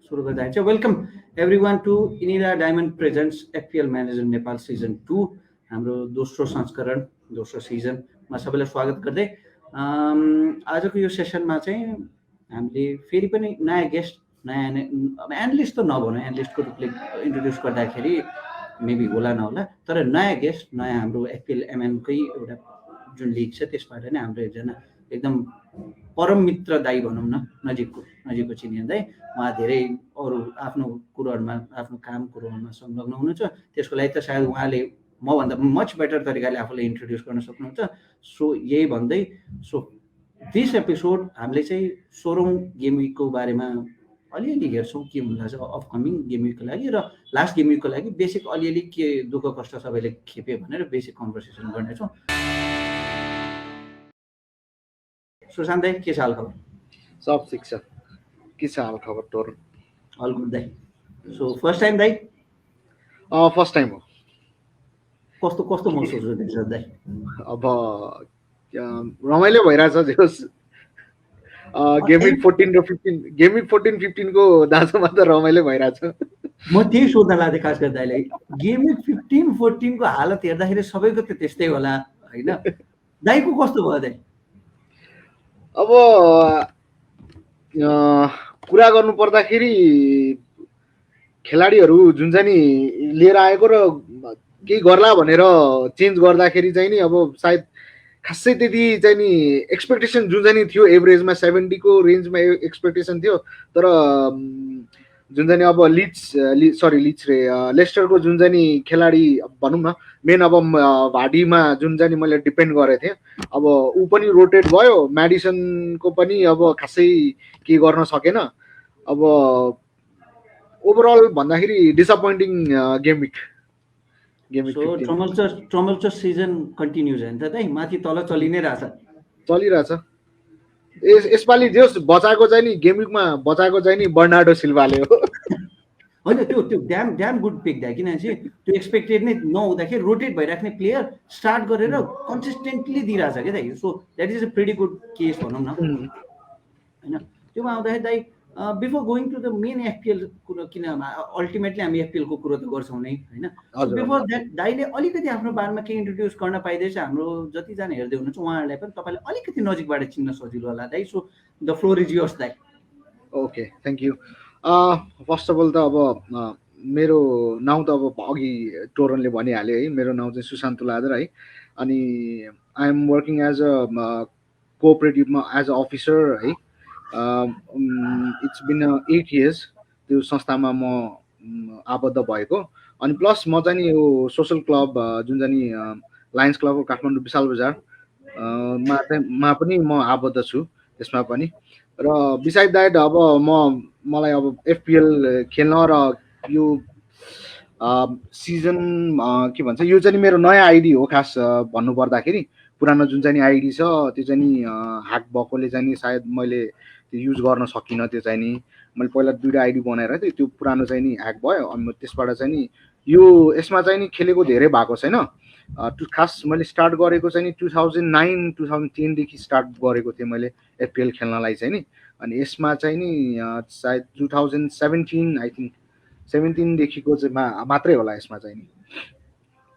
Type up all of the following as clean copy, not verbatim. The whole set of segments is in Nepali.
सुरु गर्दा चाहिँ welcome everyone to Inira Diamond presents FPL manager Nepal season 2 हाम्रो दोस्रो संस्करण दोस्रो सिजनमा सबैलाई स्वागत गर्दै आजको यो सेसनमा चाहिँ हामीले फेरि पनि नयाँ गेस्ट नयाँ एनालिस्ट त नभनौँ, एनालिस्टको रूपले इन्ट्रोड्युस गर्दाखेरि मेबी होला नहोला, तर नयाँ गेस्ट नयाँ हाम्रो एफपिएल एमएनकै एउटा जुन लिग छ त्यसबाट नै हाम्रो एकजना एकदम परम मित्र दाई भनौँ न, नजिकको चिनिने दाई। उहाँ धेरै अरू आफ्नो कुरोहरूमा आफ्नो काम कुरोहरूमा संलग्न हुनुहुन्छ, त्यसको लागि त सायद उहाँले मभन्दा मच बेटर तरिकाले आफूलाई इन्ट्रोड्युस गर्न सक्नुहुन्छ। सो यही भन्दै दिस एपिसोड हामीले चाहिँ 16औं गेम विकको बारेमा अलिअलि हेर्छौँ के हुन लाग्छ अपकमिङ गेम विकको लागि, र लास्ट गेम विकको लागि बेसिक अलिअलि के दुःख कष्ट सबैले खेप्यो भनेर बेसिक कन्भर्सेसन गर्नेछौँ। सुशान्त दाई, के छ हाल खबर? सब ठिक छ। के छ हाल खबर तोर? अल गुड दाई। सो फर्स्ट टाइम दाई? फर्स्ट टाइम हो। कस्तो कस्तो महसुस हुँदैछ दाई? अब रमाइलो भइरहेछ जेस गेम विक 14 र 15 गेम विक 14-15 को दाजोमा त रमाइलो भइरहेछ। म त्यही सोध्न लाग्थेँ खास गरी दाइलाई, गेम विक 15-14 को हालत हेर्दाखेरि सबैको त त्यस्तै होला होइन, दाइको कस्तो भयो दाइ? अब कुरा गर्नु पर्दाखेरि खेलाडीहरू जुन चाहिँ नि लिएर आएको र केही गर्ला भनेर चेन्ज गर्दाखेरि चाहिँ नि अब सायद खासै त्यति चाहिँ नि एक्सपेक्टेसन जुन चाहिँ नि थियो एभरेजमा 70 को रेन्जमा एक्सपेक्टेसन थियो, तर जुन चाहिँ अब लिड्स रे लेस्टरको जुन चाहिँ नि खेलाडी भनौँ न मेन अब भाडीमा जुन चाहिँ नि मैले डिपेन्ड गरेको थिएँ, अब ऊ पनि रोटेट भयो, म्याडिसनको पनि अब खासै के गर्न सकेन। अब ओभरअल भन्दाखेरि disappointing game week. ट्रमल्चर season continues होइन त दाइ, माथि तल चलि नै चलिरहेछ। यसपालि जस बचाएको चाहिँ नि गेम विकमा बचाएको चाहिँ नि बर्नार्डो सिल्भाले हो होइन, त्यो ड्याम गुड पिक दाइ, किनभने त्यो एक्सपेक्टेड नै नहुँदाखेरि रोटेट भइराख्ने प्लेयर स्टार्ट गरेर कन्सिस्टेन्टली दिइरहेछ क्या दाइ। So that is a pretty good case भनौँ न होइन। त्योमा आउँदाखेरि दाइ before going to the main FPL कुरो, किन अल्टिमेटली हामी एफपिएलको कुरो त गर्छौँ नै होइन, बिफोर द्याट दाइले अलिकति आफ्नो बारेमा केही इन्ट्रोड्युस गर्न पाइँदैछ हाम्रो जतिजना हेर्दै हुनुहुन्छ उहाँहरूलाई पनि तपाईँले अलिकति नजिकबाट चिन्न सजिलो होला दाइ। So the floor is yours दाइ। Okay, thank you. First of all त अब मेरो नाउँ त अब अघि टोरनले भनिहाल्यो है, मेरो नाउँ चाहिँ सुशान्त तुलाधर है, अनि I am working as a कोअपरेटिभमा एज अ अफिसर है। इट्स बिन 8 years त्यो संस्थामा म आबद्ध भएको, अनि प्लस म चाहिँ नि यो सोसल क्लब जुन चाहिँ नि लायन्स क्लब अफ काठमाडौँ विशाल बजार मा पनि म आबद्ध छु त्यसमा पनि। र बिसाइड द्याट अब मलाई अब एफपिएल खेल्न र यो सिजन के भन्छ, यो चाहिँ नि मेरो नयाँ आइडी हो खास भन्नु पर्दाखेरि। पुरानो जुन चाहिँ नि आइडी छ त्यो चाहिँ नि ह्याक भएकोले चाहिँ नि सायद मैले त्यो युज गर्न सकिनँ। त्यो चाहिँ नि मैले पहिला 2टा आइडी बनाएर थिएँ, त्यो पुरानो चाहिँ नि ह्याक भयो, अनि त्यसबाट चाहिँ नि यो यसमा चाहिँ नि खेलेको धेरै भएको छैन। खास मैले स्टार्ट गरेको चाहिँ नि 2009-2010 देखि स्टार्ट गरेको थिएँ मैले एफपिएल खेल्नलाई चाहिँ नि, अनि यसमा चाहिँ नि सायद 2017 आई थिङ्क 17 देखिको चाहिँ मात्रै होला यसमा चाहिँ नि।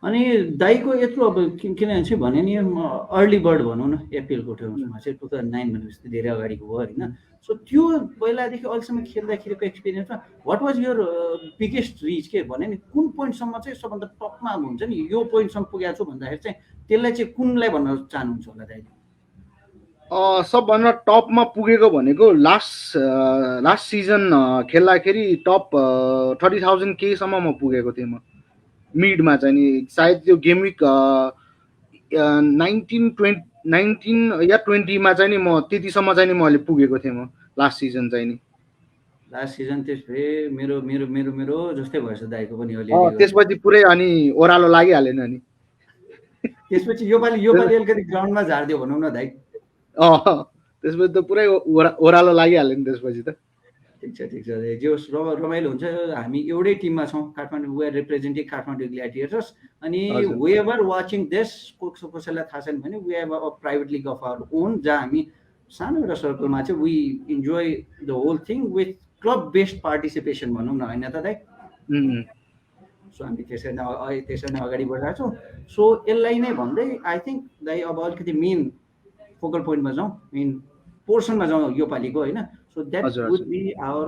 अनि दाइको यत्रो अब किनभने चाहिँ भने नि अर्ली बर्ड भनौँ न एफपिएलको ठाउँमा चाहिँ 2009 भनेपछि धेरै अगाडिको भयो होइन। सो त्यो पहिलादेखि अहिलेसम्म खेल्दाखेरिको एक्सपिरियन्समा what was your biggest rich के भने नि, कुन पोइन्टसम्म चाहिँ सबभन्दा टपमा हुन्छ नि यो पोइन्टसम्म पुगेको छु भन्दाखेरि चाहिँ त्यसलाई चाहिँ कुनलाई भन्न चाहनुहुन्छ होला दाइले? सबभन्दा टपमा पुगेको भनेको लास्ट सिजन खेल्दाखेरि टप 30,000 केसम्म म पुगेको थिएँ। म मिडमा चाहिँ नि सायद त्यो गेम विक 19 या 20 मा चाहिँ नि म त्यतिसम्म चाहिँ नि मैले पुगेको थिएँ म लास्ट सिजन चाहिँ नि। लास्ट सिजन त्यसपछि मेरो मेरो मेरो मेरो जस्तै भएछ दाइको पनि अलि। त्यसपछि पुरै अनि ओह्रालो लागिहालेन नि। त्यसपछि योपालि अलिकति ग्राउन्डमा झारिदियो भनौँ न दाइ। त्यसपछि त पुरै ओह्रालो लागिहाल्यो नि त्यसपछि त। ठिक छ जो रमाइलो हुन्छ। हामी एउटै टिममा छौँ, Kathmandu, we are representing Kathmandu Gladiators. अनि वेभर वाचिङ दिस कसैलाई थाहा छैन भने we have a private league of our own, जहाँ हामी सानो एउटा सर्कलमा चाहिँ we enjoy the whole thing with club based participation भनौँ न होइन त दाइ उम्, सो हामी त्यसरी नै अगाडि बढिरहेको छौँ सो यसलाई नै भन्दै आई थिङ्क दाइ अब अलिकति मेन फोकल पोइन्टमा जाउँ मेन पोर्सनमा जाउँ यो पालिको होइन सो द्याट हजुर वुड हजुर be our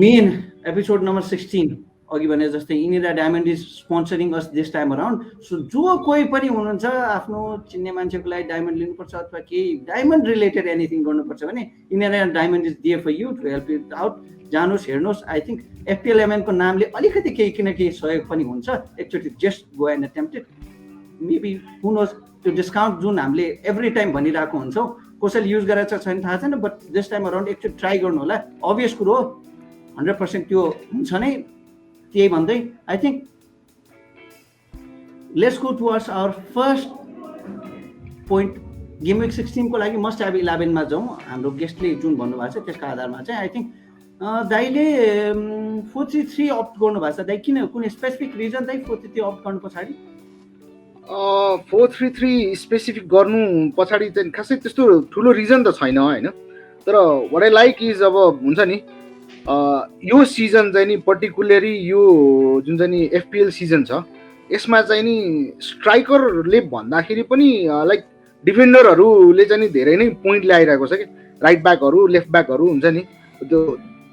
main episode number 16 अघि भने जस्तै Inira Diamond is sponsoring us this time around so जो कोही पनि हुनुहुन्छ आफ्नो चिन्ने मान्छेको लागि डायमन्ड लिनुपर्छ अथवा केही डायमन्ड रिलेटेड एनिथिङ गर्नुपर्छ भने Inira Diamond is there for you to help you out जानुहोस् हेर्नुहोस् आई थिङ्क एफपिएलएमएनको नामले अलिकति केही किन केही सहयोग पनि हुन्छ एकचोटि just go and attempted maybe who knows त्यो डिस्काउन्ट जुन हामीले एभ्री टाइम भनिरहेको हुन्छौँ कसैले युज गरेर छैन थाहा छैन बट दिस टाइम अराउन्ड एकचोटि ट्राई गर्नु होला अभियस कुरो हो 100% त्यो हुन्छ नै त्यही भन्दै I think let's go towards our first point game week 16 को लागि मस्ट ह्याभ 11 मा जाउँ हाम्रो गेस्टले जुन भन्नुभएको छ त्यसको आधारमा चाहिँ आई थिङ्क दाइले 433 अप्ट गर्नुभएको छ दाइ किन कुनै स्पेसिफिक रिजन दाइ 433 अप्ट गर्नु पछाडि 433 स्पेसिफिक गर्नु पछाडि चाहिँ खासै त्यस्तो ठुलो रिजन त छैन होइन तर वाट आई लाइक इज अब हुन्छ नि यो सिजन चाहिँ नि पर्टिकुलरली यो जुन चाहिँ नि एफपिएल सिजन छ यसमा चाहिँ नि स्ट्राइकरले भन्दाखेरि पनि लाइक डिफेन्डरहरूले चाहिँ नि धेरै नै पोइन्ट ल्याइरहेको छ कि राइट ब्याकहरू लेफ्ट ब्याकहरू हुन्छ नि त्यो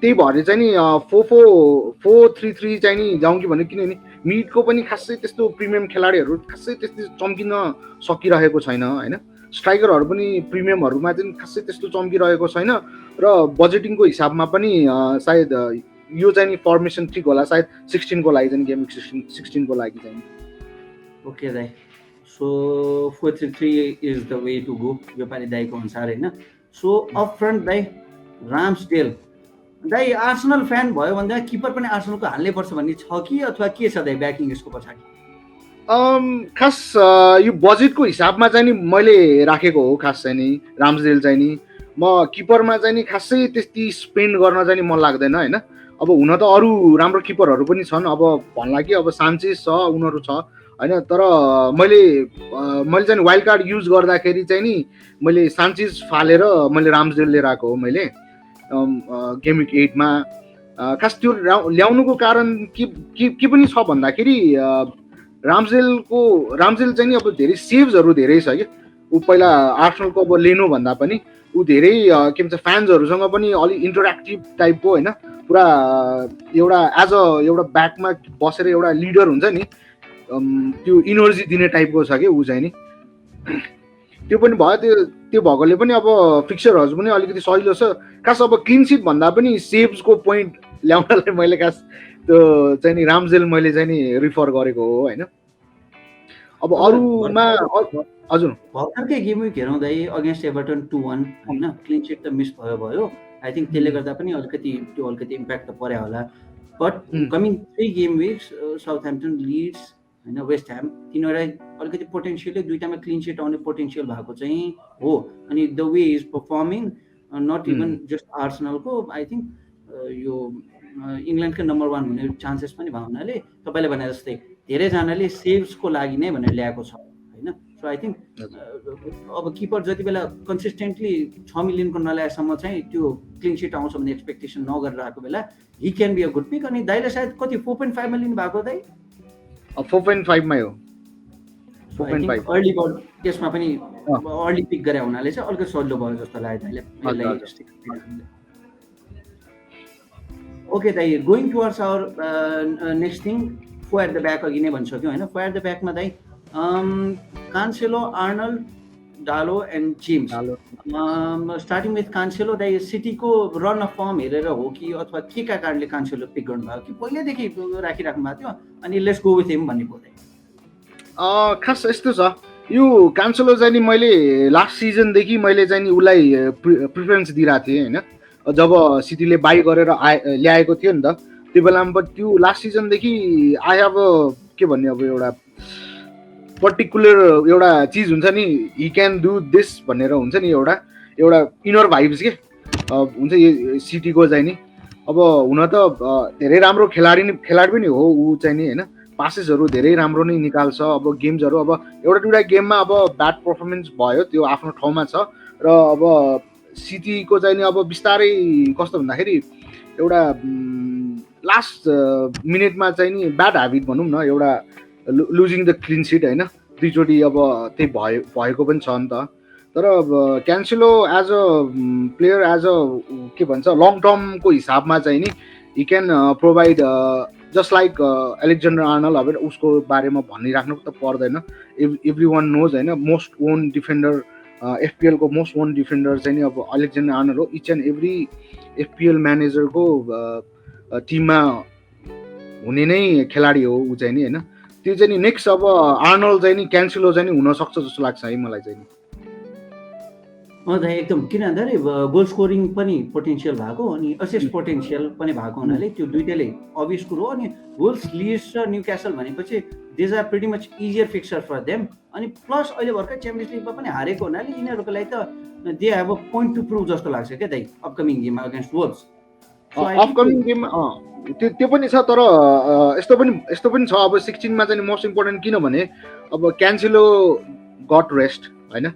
त्यही भएर चाहिँ नि 4-4-3 चाहिँ नि जाउँ कि भने किनभने मिडको पनि खासै त्यस्तो प्रिमियम खेलाडीहरू खासै त्यस्तो चम्किन सकिरहेको छैन होइन स्ट्राइकरहरू पनि प्रिमियमहरूमा चाहिँ खासै त्यस्तो चम्किरहेको छैन र बजेटिङको हिसाबमा पनि सायद यो चाहिँ नि फर्मेसन ठिक होला सायद 16 को लागि चाहिँ गेम 16 को लागि चाहिँ ओके दाइ so 433 is the way to go यो पालि दाइको अनुसार होइन सो अप फ्रन्ट दाइ राम्सडेल दाइ आर्सेनल फ्यान भयो भन्दा किपर पनि आर्सेनलको हाल्नै पर्छ भन्ने छ कि अथवा के छ दाइ ब्याकिङ यसको पछाडि खास यो बजेटको हिसाबमा चाहिँ नि मैले राखेको हो खास चाहिँ नि राम्सडेल चाहिँ नि म किपरमा चाहिँ नि खासै त्यति स्पेन्ड गर्न चाहिँ नि मन लाग्दैन होइन अब हुन त अरू राम्रो किपरहरू पनि छन् अब भन्ला कि अब सान्चेस छ उनीहरू छ होइन तर मैले चाहिँ वाइल्ड कार्ड युज गर्दाखेरि चाहिँ नि मैले सान्चेस फालेर मैले राम्सडेल लिएर आएको हो मैले गेम विक 8 मा खास त्यो ल्याउनुको कारण के पनि छ भन्दाखेरि राम्सडेल चाहिँ नि अब धेरै सेभ्सहरू धेरै छ कि ऊ पहिला आर्सेनलको अब लेनो भन्दा पनि ऊ धेरै के भन्छ फ्यान्सहरूसँग पनि अलिक इन्टरेक्टिभ टाइपको होइन पुरा एउटा एज अ एउटा ब्याकमा बसेर एउटा लिडर हुन्छ नि त्यो इनर्जी दिने टाइपको छ कि ऊ चाहिँ नि त्यो पनि भयो त्यो भएकोले पनि अब फिक्चरहरू पनि अलिकति सजिलो छ खास अब क्लिन सिट भन्दा पनि सेभ्सको पोइन्ट ल्याउनलाई मैले खास त्यो चाहिँ नि राम्सडेल मैले चाहिँ नि रिफर गरेको हो होइन अब अरूमा हजुर भर्खरकै गेम विक हेरौँ दाइ अगेन्स्ट एभर्टन 2-1 होइन क्लिन सिट त मिस भयो आई थिङ्क त्यसले गर्दा पनि अलिकति इम्प्याक्ट त पर्यो होला but coming 3 game weeks Southampton Leeds होइन वेस्ट ह्याम तिनीहरूलाई अलिकति पोटेन्सियली दुईटामा क्लिन सिट आउने पोटेन्सियल भएको चाहिँ हो अनि the way is performing not even just आर्सेनलको आई थिङ्क यो इङ्ल्यान्डकै नम्बर 1 हुने चान्सेस पनि भएको हुनाले तपाईँले भने जस्तै धेरैजनाले सेभ्सको लागि नै भनेर ल्याएको छ होइन सो आई थिङ्क अब किपर जति बेला कन्सिस्टेन्टली 6 मिलियनको नल्याएसम्म चाहिँ त्यो क्लिन सिट आउँछ भन्ने एक्सपेक्टेसन नगरेर आएको बेला he can be a good pick अनि दाइले सायद कति 4.5 मा लिनु भएको दाइ 4.5 मा हो 4.5 अर्ली बर्ड त्यसमा पनि अर्ली पिक गरे हुनाले चाहिँ अलिकति सजिलो भयो जस्तो लाग्यो दाइले ओके दाइ going towards our next thing four at the back अघि नै भनिसक्यो होइन फोर एट द ब्याकमा दाइ Cancelo Arnold Dalot and James starting with Cancelo दाइ सिटीको रन अफ फर्म हेरेर हो कि अथवा के का कारणले कान्सेलो पिक गर्नुभयो कि पहिल्यैदेखि राखिराख्नु भएको थियो अनि लेट्स गो विथ हिम भन्ने भयो खास यस्तो छ यो कान्सेलो चाहिँ नि मैले लास्ट सिजनदेखि मैले चाहिँ नि उसलाई प्रिफरेन्स दिइरहेको थिएँ होइन जब सिटीले बाई गरेर ल्याएको थियो नि त त्यो बेलामा त्यो लास्ट सिजनदेखि आई हेभ के भन्ने अब एउटा पर्टिकुलर एउटा चिज हुन्छ नि हि क्यान डु दिस भनेर हुन्छ नि एउटा इनर भाइब्स के हुन्छ सिटीको चाहिँ नि अब हुन त धेरै राम्रो खेलाडी पनि हो ऊ चाहिँ नि होइन पासेसहरू धेरै राम्रो नै निकाल्छ। अब गेम्सहरू अब एउटा दुईवटा गेममा अब ब्याड पर्फर्मेन्स भयो, त्यो आफ्नो ठाउँमा छ। र अब सिटीको चाहिँ नि अब बिस्तारै कस्तो भन्दाखेरि एउटा लास्ट मिनेटमा चाहिँ नि ब्याड ह्याबिट भनौँ न, एउटा लुजिङ द क्लिन सिट होइन, दुईचोटि अब त्यही भएको पनि छ नि त। तर अब Cancelo as a player, as a के भन्छ लङ टर्मको हिसाबमा चाहिँ नि he can provide just like Alexander Arnold. अब उसको बारेमा भनिराख्नु त पर्दैन, एभ्री वान नोज होइन, मोस्ट ओन डिफेन्डर, एफपिएलको मोस्ट ओन डिफेन्डर चाहिँ नि अब एलेक्जेन्डर आर्नल्ड हो। इच एन्ड एभ्री एफपिएल म्यानेजरको टिममा हुने नै खेलाडी हो ऊ चाहिँ नि होइन। त्यो चाहिँ नि नेक्स्ट अब आर्नल्ड चाहिँ नि क्यान्सेलो चाहिँ नि हुनसक्छ जस्तो लाग्छ है मलाई चाहिँ नि। एकदम, किन भन्दाखेरि गोल स्कोरिङ पनि पोटेन्सियल भएको अनि असिस्ट पोटेन्सियल पनि भएको हुनाले त्यो दुइटैले अभियस कुरो हो। अनि वुल्स, लिड्स र न्युक्यासल भनेपछि these are pretty much easier fixture for them. अनि प्लस अहिले भर्खर च्याम्पियन्स लिगमा पनि हारेको हुनाले यिनीहरूको लागि त they have a point to prove जस्तो लाग्छ क्या दाइ अपकमिङ गेममा अगेन्स्ट वुल्स। अपकमिङ गेममा त्यो पनि छ। तर यस्तो पनि छ अब 16मा चाहिँ मोस्ट इम्पोर्टेन्ट, किनभने अब क्यान्सेलो गट रेस्ट होइन,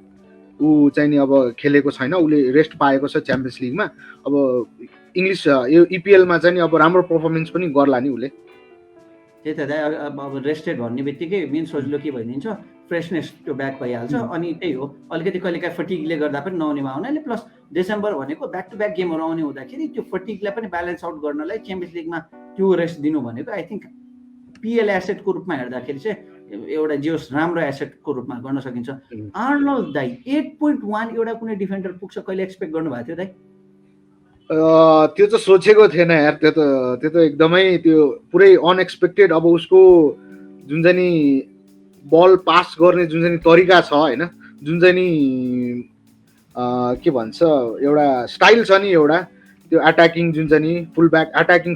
ऊ चाहिँ नि अब खेलेको छैन, उसले रेस्ट पाएको छ च्याम्पियन्स लिगमा। अब इङ्ग्लिस यो इपिएलमा चाहिँ नि अब राम्रो पर्फर्मेन्स पनि गर्ला नि उसले। त्यही त दाइ, अब रेस्टेड भन्ने बित्तिकै मेन सजिलो के भइदिन्छ, फ्रेसनेस त्यो ब्याक भइहाल्छ। अनि त्यही हो, अलिकति कहिलेकाहीँ फटिगले गर्दा पनि नहुनेमा हुनाले, प्लस डिसेम्बर भनेको ब्याक टु ब्याक गेमहरू आउने हुँदाखेरि त्यो फटिगलाई पनि ब्यालेन्स आउट गर्नलाई च्याम्पियन्स लिगमा त्यो रेस्ट दिनु भनेको आई थिङ्क पिएल एसेटको रूपमा हेर्दाखेरि चाहिँ एउटा जियोस् राम्रो एसेटको रूपमा गर्न सकिन्छ। आर्नल्ड दाइ 8.1 एउटा कुनै डिफेन्डर पुग्छ कहिले एक्सपेक्ट गर्नुभएको थियो दाइ? त्यो त सोचेको थिएन यार, त्यो त एकदमै त्यो पुरै अनएक्सपेक्टेड। अब उसको जुन चाहिँ नि बल पास गर्ने जुन चाहिँ तरिका छ होइन, जुन चाहिँ नि के भन्छ एउटा स्टाइल छ नि, एउटा त्यो एट्याकिङ जुन चाहिँ नि एट्याकिङ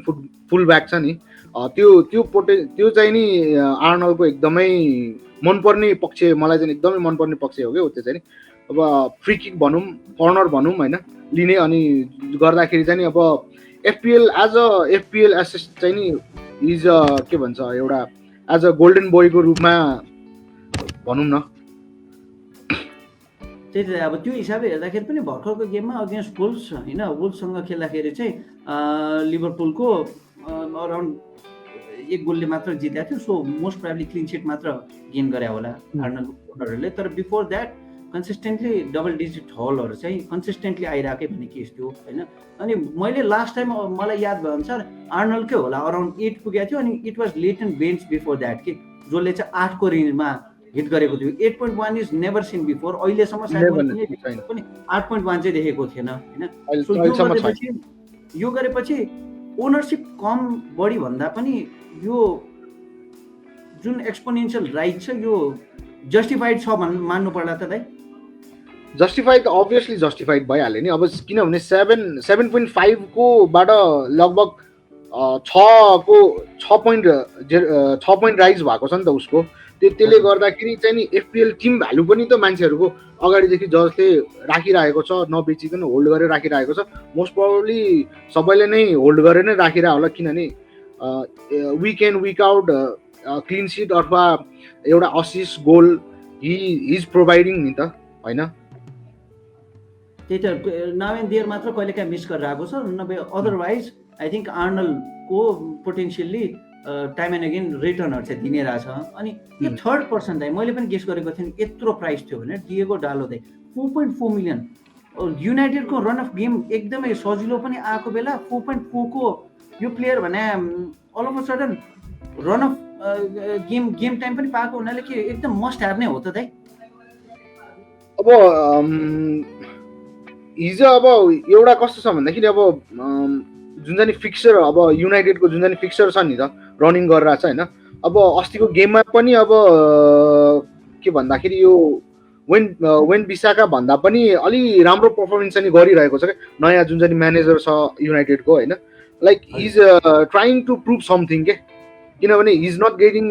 फुल ब्याक छ नि, त्यो चाहिँ नि आर्नल्डको एकदमै मनपर्ने पक्ष, मलाई चाहिँ एकदमै मनपर्ने पक्ष हो क्या त्यो चाहिँ नि। अब फ्री किक भनौँ, कर्नर भनौँ होइन, लिने अनि गर्दाखेरि चाहिँ नि अब एफपिएल एसिस्ट चाहिँ नि इज के भन्छ एउटा एज अ गोल्डन बोयको रूपमा भनौँ न। त्यही त अब त्यो हिसाबले हेर्दाखेरि पनि भर्खरको गेममा अगेन्स्ट वुल्स होइन, वुल्ससँग खेल्दाखेरि चाहिँ लिभरपुलको अराउन्ड 1 गोलले मात्र जितेको थियो। सो मोस्ट प्राइबली क्लिन सिट मात्र गेन गरे होला आर्नल्डले। तर before that consistently double digit हलहरू चाहिँ कन्सिस्टेन्टली आइरहेकै भन्ने केस थियो होइन। अनि मैले लास्ट टाइम मलाई याद भयो अनुसार आर्नल्डकै होला अराउन्ड 8 पुगेको थियो। अनि it was late and bench before that कि जसले चाहिँ 8 को रेन्जमा हिट गरेको थियो। 8.1 इज नेभर सिन बिफोर, अहिलेसम्म पनि 8.1 चाहिँ देखेको थिएन होइन। सो यो गरेपछि ओनरसिप कम बढी भन्दा पनि यो जुन एक्सपोनेन्सियल राइज छ यो जस्टिफाइड छ मान्नु पर्ला त दाइ? जस्टिफाइड त अभियसली जस्टिफाइड भइहाल्यो नि। अब किनभने 7.5 को बाट लगभग 6 पोइन्ट राइज भएको छ नि त उसको। त्यसले गर्दाखेरि चाहिँ नि एफपिएल टिम भ्यालु पनि त मान्छेहरूको अगाडिदेखि जसले राखिरहेको छ, नबेचिकन होल्ड गरेर राखिरहेको छ। मोस्ट प्रोबेबली सबैले नै होल्ड गरेर नै राखिरहेको होला, किनभने week in week out clean sheet अथवा एउटा assist goal he is providing नि त होइन। त्यही त नाउ एन्ड देयर मात्र कहिलेकाहीँ मिस गरेर आएको छ, नभए अदरवाइज आई थिङ्क आर्नल्डको पोटेन्सियली टाइम एन्ड अगेन रिटर्नहरू चाहिँ दिने रहेछ। अनि यो थर्ड पर्सन दाइ मैले पनि गेस गरेको थिएँ यत्रो प्राइस थियो भने डिएगो डालो दाइ 4.4 मिलियन। युनाइटेडको रन अफ गेम एकदमै सजिलो पनि आएको बेला 4.4 को यो प्लेयर भने all of a sudden run of game time पनि पाएको हुनाले के एकदम मस्ट ह्याभ नै हो त दाइ? अब हिजो अब एउटा कस्तो छ भन्दाखेरि अब जुन चाहिँ फिक्सर अब युनाइटेडको जुन चाहिँ फिक्सर छ नि त रनिङ गरिरहेको छ होइन। अब अस्तिको गेममा पनि अब के भन्दाखेरि यो वेन बिसाका भन्दा पनि अलि राम्रो पर्फर्मेन्स चाहिँ गरिरहेको छ क्या नयाँ जुन चाहिँ म्यानेजर छ युनाइटेडको होइन। Like is trying to prove something के, किनभने he is not getting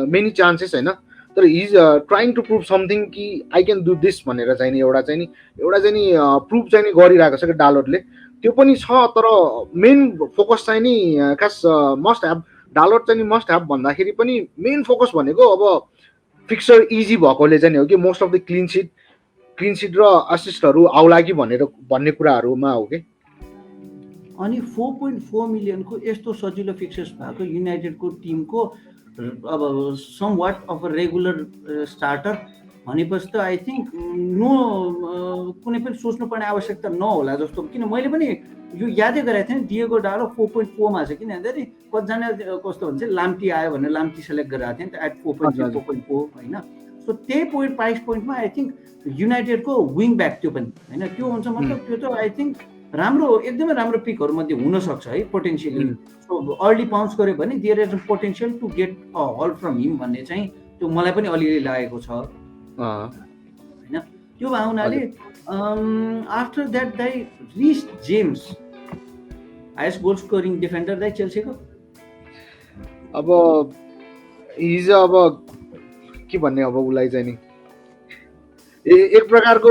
many chances होइन, तर he is trying to prove something कि आई क्यान डु दिस भनेर चाहिँ नि एउटा चाहिँ नि प्रुभ चाहिँ नि गरिरहेको छ क्या डालोटले। त्यो पनि छ, तर मेन फोकस चाहिँ नि खास मस्ट ह्याभ डालोट चाहिँ नि मस्ट ह्याभ भन्दाखेरि पनि मेन फोकस भनेको अब फिक्सर इजी भएकोले चाहिँ नि हो कि most of the clean sheet र असिस्टहरू आउला कि भन्ने कुराहरूमा हो कि अनि 4.4 मिलियनको यस्तो सजिलो फिक्सेस भएको युनाइटेडको टिमको अब somewhat of a regular starter भनेपछि त आई थिङ्क कुनै पनि सोच्नुपर्ने आवश्यकता नहोला जस्तो, किन मैले पनि यो यादै गरेको थिएँ नि डिएगो डालो 4.4मा छ, किन भन्दाखेरि कतिजना कस्तो भन्छ लाम्टी आयो भनेर लाम्टी सेलेक्ट गरेको थिएँ नि त एट 4.3 4.4 होइन। सो त्यही प्राइस पोइन्टमा आई थिङ्क युनाइटेडको विङ ब्याक त्यो पनि होइन, त्यो हुन्छ मतलब त्यो त आई थिङ्क राम्रो एकदमै राम्रो पिकहरू मध्ये हुनसक्छ है पोटेन्सियली। सो अर्ली पाउन्स गऱ्यो भने there is potential to get a haul from him भन्ने चाहिँ त्यो मलाई पनि अलिअलि लागेको छ होइन। त्यो भए हुनाले आफ्टर द्याट दाइ रिस James highest goal scoring defender दाइ चेल्सीको। अब हिजो अब के भन्ने अब उसलाई चाहिँ नि एक प्रकारको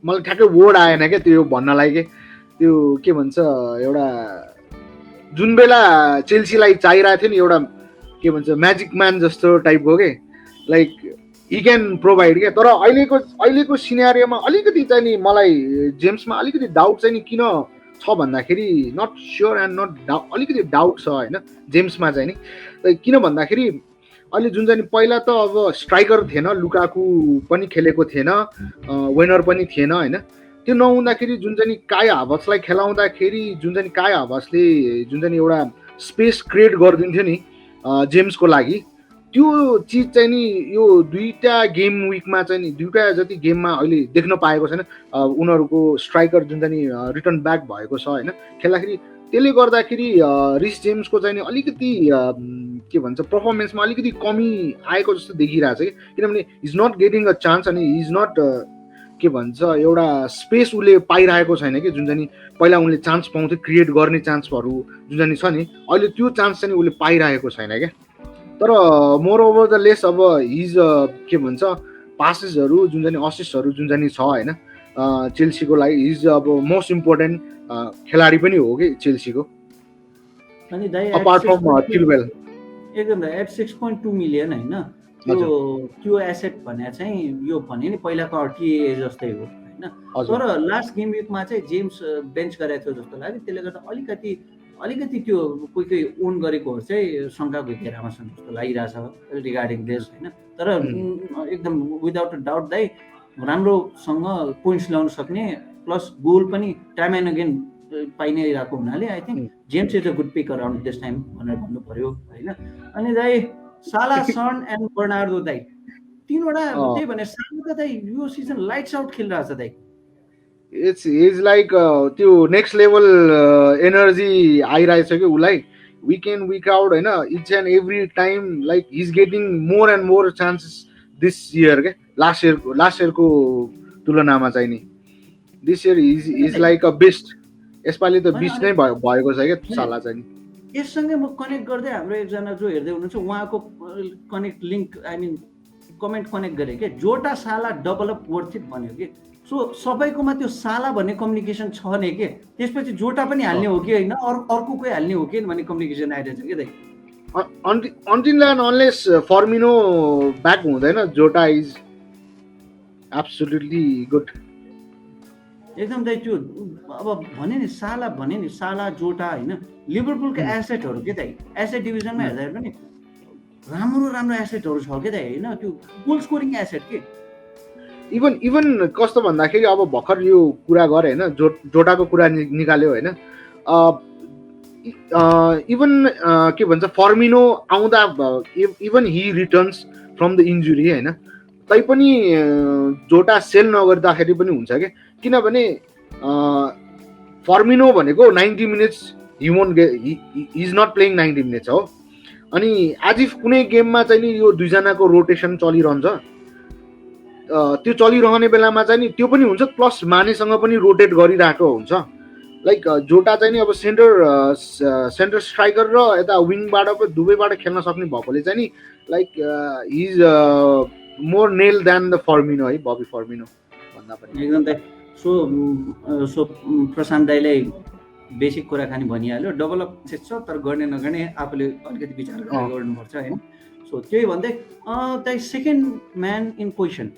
मलाई ठ्याक्कै वर्ड आएन क्या त्यो भन्नलाई के त्यो के भन्छ एउटा जुन बेला चेल्सीलाई चाहिरहेको थियो नि एउटा के भन्छ म्याजिक म्यान जस्तो टाइपको के लाइक ही क्यान प्रोभाइड क्या। तर अहिलेको सिनेरियोमा अलिकति चाहिँ नि मलाई जेम्समा अलिकति डाउट चाहिँ नि किन छ भन्दाखेरि नट स्योर एन्ड नट अलिकति डाउट छ होइन जेम्समा चाहिँ नि। किन भन्दाखेरि अहिले जुन चाहिँ पहिला त अब स्ट्राइकर थिएन, लुकाकु पनि खेलेको थिएन, वेनर पनि थिएन होइन। त्यो नहुँदाखेरि जुन चाहिँ काई हाभर्ट्जलाई खेलाउँदाखेरि जुन चाहिँ काई हाभर्ट्जले जुन चाहिँ एउटा स्पेस क्रिएट गरिदिन्थ्यो नि जेम्सको लागि, त्यो चिज चाहिँ नि यो दुईटा गेम विकमा चाहिँ नि दुईटा जति गेममा अहिले देख्न पाएको छैन। उनीहरूको स्ट्राइकर जुन चाहिँ रिटर्न ब्याक भएको छ होइन खेल्दाखेरि, त्यसले गर्दाखेरि रिस जेम्सको चाहिँ नि अलिकति के भन्छ पर्फर्मेन्समा अलिकति कमी आएको जस्तो देखिरहेको छ कि, किनभने is not getting a chance अनि इज नट के भन्छ एउटा स्पेस उसले पाइरहेको छैन कि जुन चाहिँ पहिला उनले चान्स पाउँथ्यो क्रिएट गर्ने चान्सहरू जुन चाहिँ छ नि अहिले त्यो चान्स चाहिँ उसले पाइरहेको छैन क्या। तर मोर ओभर द लेस अब हिज के भन्छ पासेसहरू जुन चाहिँ असिस्टहरू जुन चाहिँ छ होइन चेल्सीको लागि हिज अब मोस्ट इम्पोर्टेन्ट खेलाडी पनि हो कि चेल्सीको अनि दाइ अपार्ट फ्रम चिलवेल एकदम एट 6.2 मिलियन होइन। त्यो एसेट भने चाहिँ यो भने नि पहिलाको अर्टिए जस्तै हो होइन। तर लास्ट गेम विकमा चाहिँ जेम्स बेन्च गरेको थियो जस्तो लाग्यो, त्यसले गर्दा अलिकति त्यो कोही ओन गरेकोहरू चाहिँ शङ्काको घेरामा छन् जस्तो लागिरहेछ रिगार्डिङ दिस होइन। तर एकदम विदाउट अ डाउट दाइ राम्रोसँग पोइन्ट्स ल्याउन सक्ने प्लस गोल पनि टाइम एन्ड अगेन पाइ नै रहेको हुनाले I think James is a good pick around this time भनेर भन्नु पर्यो होइन। अनि दाइ साला सन एन्ड बर्नार्डो दाइ तीनवटा त्यही भने साला दाइ यो सिजन लाइट्स आउट खेलिरहेछ दाइ। इज लाइक त्यो नेक्स्ट लेभल एनर्जी आइरहेछ कि उसलाई विक इन विक आउट होइन each and every time like is getting more and more chances this year के लास्ट इयरको तुलनामा चाहिँ नि this year is like a best. यसपालि त बेस्ट नै भएको छ क्या साला चाहिँ नि। यससँगै म कनेक्ट गर्दै हाम्रो एकजना जो हेर्दै हुनुहुन्छ उहाँको connect link I mean comment connect गरेँ क्या जोटा साला डेभलप वर्थ इट भन्यो कि। सो सबैकोमा त्यो साला भन्ने कम्युनिकेसन छ नि के, त्यसपछि जोटा पनि हाल्ने हो कि होइन अर्को कोही हाल्ने हो कि भन्ने कम्युनिकेसन आइरहेछ कि दाइ। Until and unless Firmino back हुँदैन जोटा इज एब्सोल्युटली गुड एकदम दाइ। त्यो अब भने नि साला जोटा होइन लिभरपुलको एसेटहरू के दाइ एसेट डिभिजनमा हेर्दाखेरि पनि राम्रो एसेटहरू छ के दाइ होइन त्यो गोल स्कोरिङ एसेट के। इभन कस्तो भन्दाखेरि अब भर्खर यो कुरा गरेँ होइन जोटाको कुरा निकाल्यो होइन इभन के भन्छ फर्मिनो आउँदा even he returns from the injury होइन तैपनि जोटा सेल नगर्दाखेरि पनि हुन्छ क्या। किनभने फर्मिनो भनेको 90 minutes he is not playing 90 minutes हो। अनि आज इफ कुनै गेममा चाहिँ नि यो दुईजनाको रोटेसन चलिरहन्छ त्यो चलिरहने बेलामा चाहिँ नि त्यो पनि हुन्छ प्लस मानेसँग पनि रोटेट गरिरहेको हुन्छ। लाइक जोटा चाहिँ नि अब सेन्टर स्ट्राइकर र यता विङबाट पनि दुवैबाट खेल्न सक्ने भएकोले चाहिँ नि like is more nail than the Firmino है बबी फर्मिनो भन्दा पनि एकदम दाइ। सो प्रशान्त दाइलाई बेसिक कुराकानी भनिहाल्यो, डेभलप चाहिँ छ तर गर्ने नगर्ने आफूले अलिकति विचार गरेर गर्नुपर्छ होइन। सो त्यही भन्दै the second man in position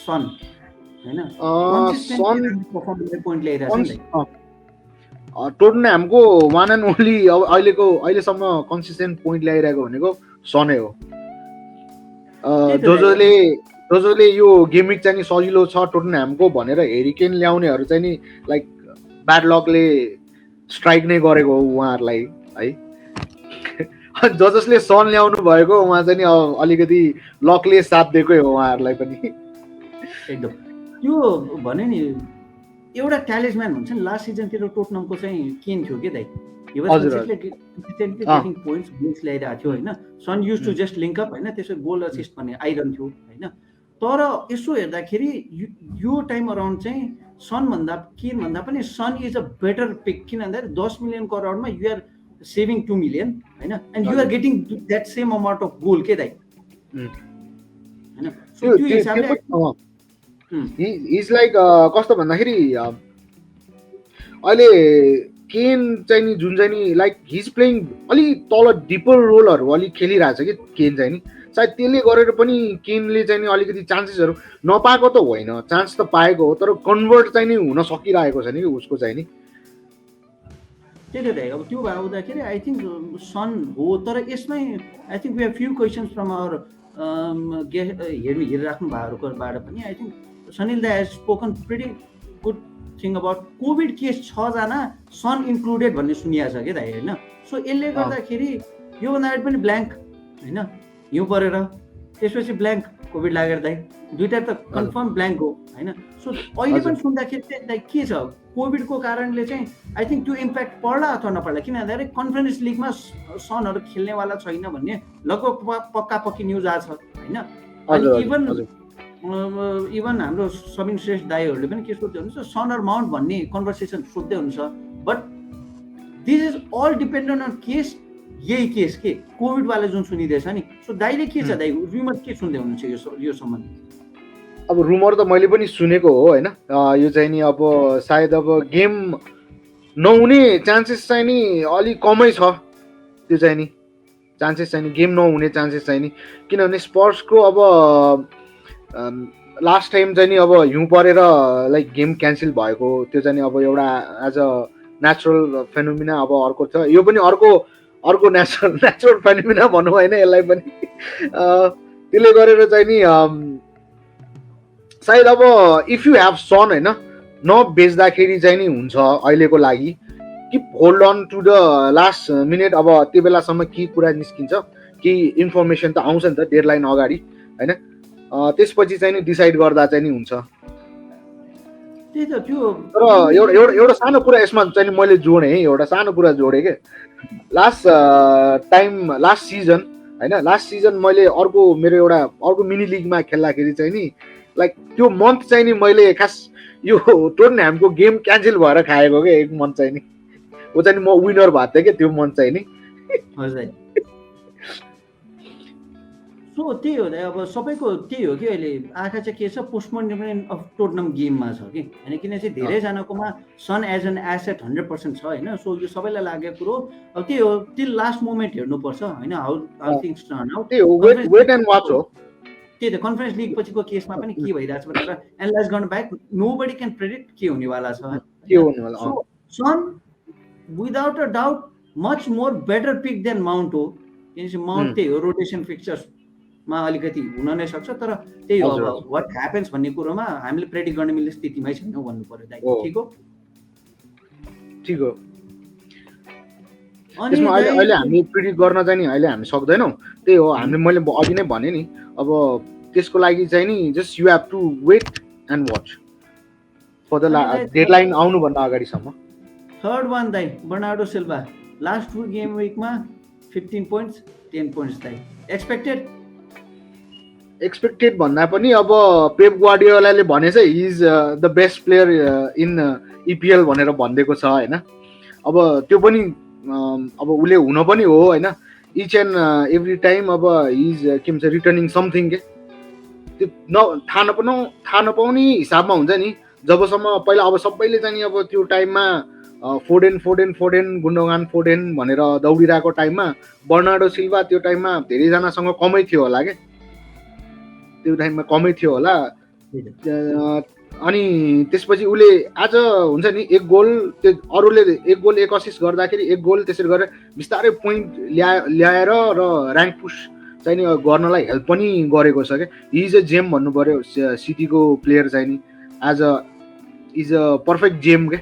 Son होइन, कन्सिस्टेन्टली पर्फर्म गरेर पोइन्ट ल्याइरहेको छ नि त। टोटनह्यामको वान एन्ड ओन्ली अब अहिलेसम्म कन्सिस्टेन्ट पोइन्ट ल्याइरहेको भनेको सनै हो। जसले यो गेम विक चाहिँ नि सजिलो छ टोटनह्यामको भनेर हेरी केन ल्याउनेहरू चाहिँ नि लाइक ब्याड लकले स्ट्राइक नै गरेको हो उहाँहरूलाई है। जसले सन ल्याउनु भएको उहाँ चाहिँ नि अब अलिकति लकले साथ दिएकै हो उहाँहरूलाई पनि। एकदम त्यो भने नि एउटा ट्यालिस्म्यान हुन्छ नि, लास्ट सिजनतिर टोटनहमको चाहिँ केन थियो के दाइ, पोइन्ट्स गोल्स ल्याइरहेको थियो होइन। Son used to just link up होइन, त्यसो गोल असिस्ट भन्ने आइरहन्थ्यो होइन। तर यसो हेर्दाखेरि यो टाइम अराउन्ड चाहिँ केनभन्दा पनि sun is a better pick. किन भन्दाखेरि 10 मिलियन करोडमा यु आर सेभिङ 2 मिलियन होइन, and you are getting that same amount of goal के दाइ होइन। सो त्यो हिसाबले इज लाइक कस्तो भन्दाखेरि अहिले केन चाहिँ नि जुन चाहिँ नि लाइक हिज प्लेइङ अलिक तल डिपर रोलहरू अलिक खेलिरहेछ कि केन चाहिँ नि, सायद त्यसले गरेर पनि केनले चाहिँ नि अलिकति चान्सेसहरू नपाएको त होइन, चान्स त पाएको हो तर कन्भर्ट चाहिँ नि हुन सकिरहेको छैन कि उसको चाहिँ नि। त्यही त अब त्यो भए हुँदाखेरि आई थिङ्क सन हो। तर यसमै I think we have few questions from our हेरिराख्नु भएकोबाट पनि I think Sunil da has spoken pretty good thing about Covid case 6 जना सन इन्क्लुडेड भन्ने सुनिएको छ क्या दाइ होइन। सो यसले गर्दाखेरि योभन्दा अगाडि पनि ब्ल्याङ्क होइन, हिउँ परेर त्यसपछि ब्ल्याङ्क कोभिड लागेर दाइ दुइटा त कन्फर्म ब्ल्याङ्क हो होइन। सो अहिले पनि सुन्दाखेरि चाहिँ दाइ के छ कोभिडको कारणले चाहिँ आई थिङ्क त्यो इम्प्याक्ट पर्ला अथवा नपर्ला, किन भन्दाखेरि कन्फरेन्स लिगमा सनहरू खेल्नेवाला छैन भन्ने लगभग पक्का पक्की न्युज आएको छ होइन। अनि इभन हाम्रो सबिन श्रेष्ठ दाईहरूले पनि के सोध्दै हुनुहुन्छ, सन अर माउन्ट भन्ने कन्भर्सेसन सोध्दै हुनुहुन्छ। But this is all dependent on case, यही केस के कोभिडवाला जुन सुनिँदैछ नि। सो दाइले के छ दाइ रुमर के सुन्दै हुनुहुन्छ यो सम्बन्धी? अब रुमर त मैले पनि सुनेको हो होइन, यो चाहिँ नि अब सायद अब गेम नहुने चान्सेस चाहिँ नि अलिक कमै छ। त्यो चाहिँ नि चान्सेस चाहिँ नि गेम नहुने चान्सेस चाहिँ नि, किनभने स्पर्सको अब लास्ट टाइम चाहिँ नि अब हिउँ परेर लाइक गेम क्यान्सल भएको त्यो चाहिँ नि अब एउटा एज अ नेचुरल फेनोमिना अब अर्को छ, यो पनि अर्को नेचुरल फेनोमिना भनौँ होइन यसलाई पनि। त्यसले गरेर चाहिँ नि सायद अब इफ यु हेभ सन होइन नबेच्दाखेरि चाहिँ नि हुन्छ अहिलेको लागि, keep hold on to the last minute. अब त्यो बेलासम्म के कुरा निस्किन्छ केही इन्फर्मेसन त आउँछ नि त डेडलाइन अगाडि होइन, त्यसपछि चाहिँ नि डिसाइड गर्दा चाहिँ नि हुन्छ। त्यही त त्यो तर एउटा सानो कुरा यसमा चाहिँ मैले जोडेँ है, एउटा सानो कुरा जोडेँ के लास्ट सिजन मैले मेरो एउटा अर्को मिनी लिगमा खेल्दाखेरि चाहिँ नि लाइक त्यो मन्थ चाहिँ नि मैले खास यो टोटनह्यामको गेम क्यान्सल भएर खाएको क्या एक मन्थ चाहिँ नि, वो चाहिँ म विनर भएको थिएँ क्या त्यो मन्थ चाहिँ नि। सो त्यही हो अब सबैको त्यही हो कि अहिले आँखा चाहिँ के छ पोस्टपोन्ड अफ टोटनहम गेममा छ कि होइन, किन चाहिँ धेरैजनाकोमा सन एज एन एसेट 100% छ होइन। सो यो सबैलाई लागेको कुरो अब त्यही हो, टिल लास्ट मोमेन्ट हेर्नुपर्छ होइन, how things turn out. Wait and watch हो। त्यही त कन्फरेन्स लिग पछिको केसमा पनि के भइरहेछ भनेर एनालाइज गर्नु बाहेक नोबडी क्यान प्रेडिक्ट के हुनेवाला छ। Son without a doubt much more better pick than Mount हो, किनकि माउन्ट त्यही हो रोटेसन फिक्चर्समा अलिकति हुन नै सक्छ, तर त्यही हो अब वाट ह्यापन्स भन्ने कुरोमा हामीले प्रेडिक्ट गर्न मिल्ने स्थितिमै छैनौँ भन्नु पर्यो दाइ। ठिक हो। त्यसमा अहिले हामी प्रिडिक्ट गर्न चाहिँ नि अहिले हामी सक्दैनौँ। त्यही हो, हामीले मैले अघि नै भने नि अब त्यसको लागि चाहिँ नि just you have to wait and watch for the deadline आउनुभन्दा अगाडिसम्म। थर्ड वान दाइ बर्नार्डो सिल्भा लास्ट 2 गेम विकमा 15 पोइन्ट्स 10 पोइन्ट्स दाइ एक्सपेक्टेड भन्दा पनि अब पेप ग्वार्डियोलाले भने चाहिँ he is the best player in EPL भनेर भनिदिएको छ होइन। अब त्यो पनि अब उसले हुन पनि हो होइन, इच एन्ड एभ्री टाइम अब इज के भन्छ रिटर्निङ समथिङ के त्यो थाहा नपाउने हिसाबमा हुन्छ नि। जबसम्म पहिला अब सबैले चाहिँ अब त्यो टाइममा फोडेन फोडेन फोडेन गुन्डोगान फोडेन भनेर दौडिरहेको टाइममा बर्नार्डो सिल्भा त्यो टाइममा धेरैजनासँग कमै थियो होला क्या, त्यो टाइममा कमै थियो होला। अनि त्यसपछि उसले आज हुन्छ नि एक गोल, त्यो अरूले एक गोल एक असिस्ट गर्दाखेरि एक गोल त्यसरी गरेर बिस्तारै पोइन्ट ल्याएर र ऱ्याङ्क पुस चाहिँ नि गर्नलाई हेल्प पनि गरेको छ क्या। इज अ जेम भन्नु पर्यो सिटीको प्लेयर चाहिँ नि इज अ पर्फेक्ट जेम क्या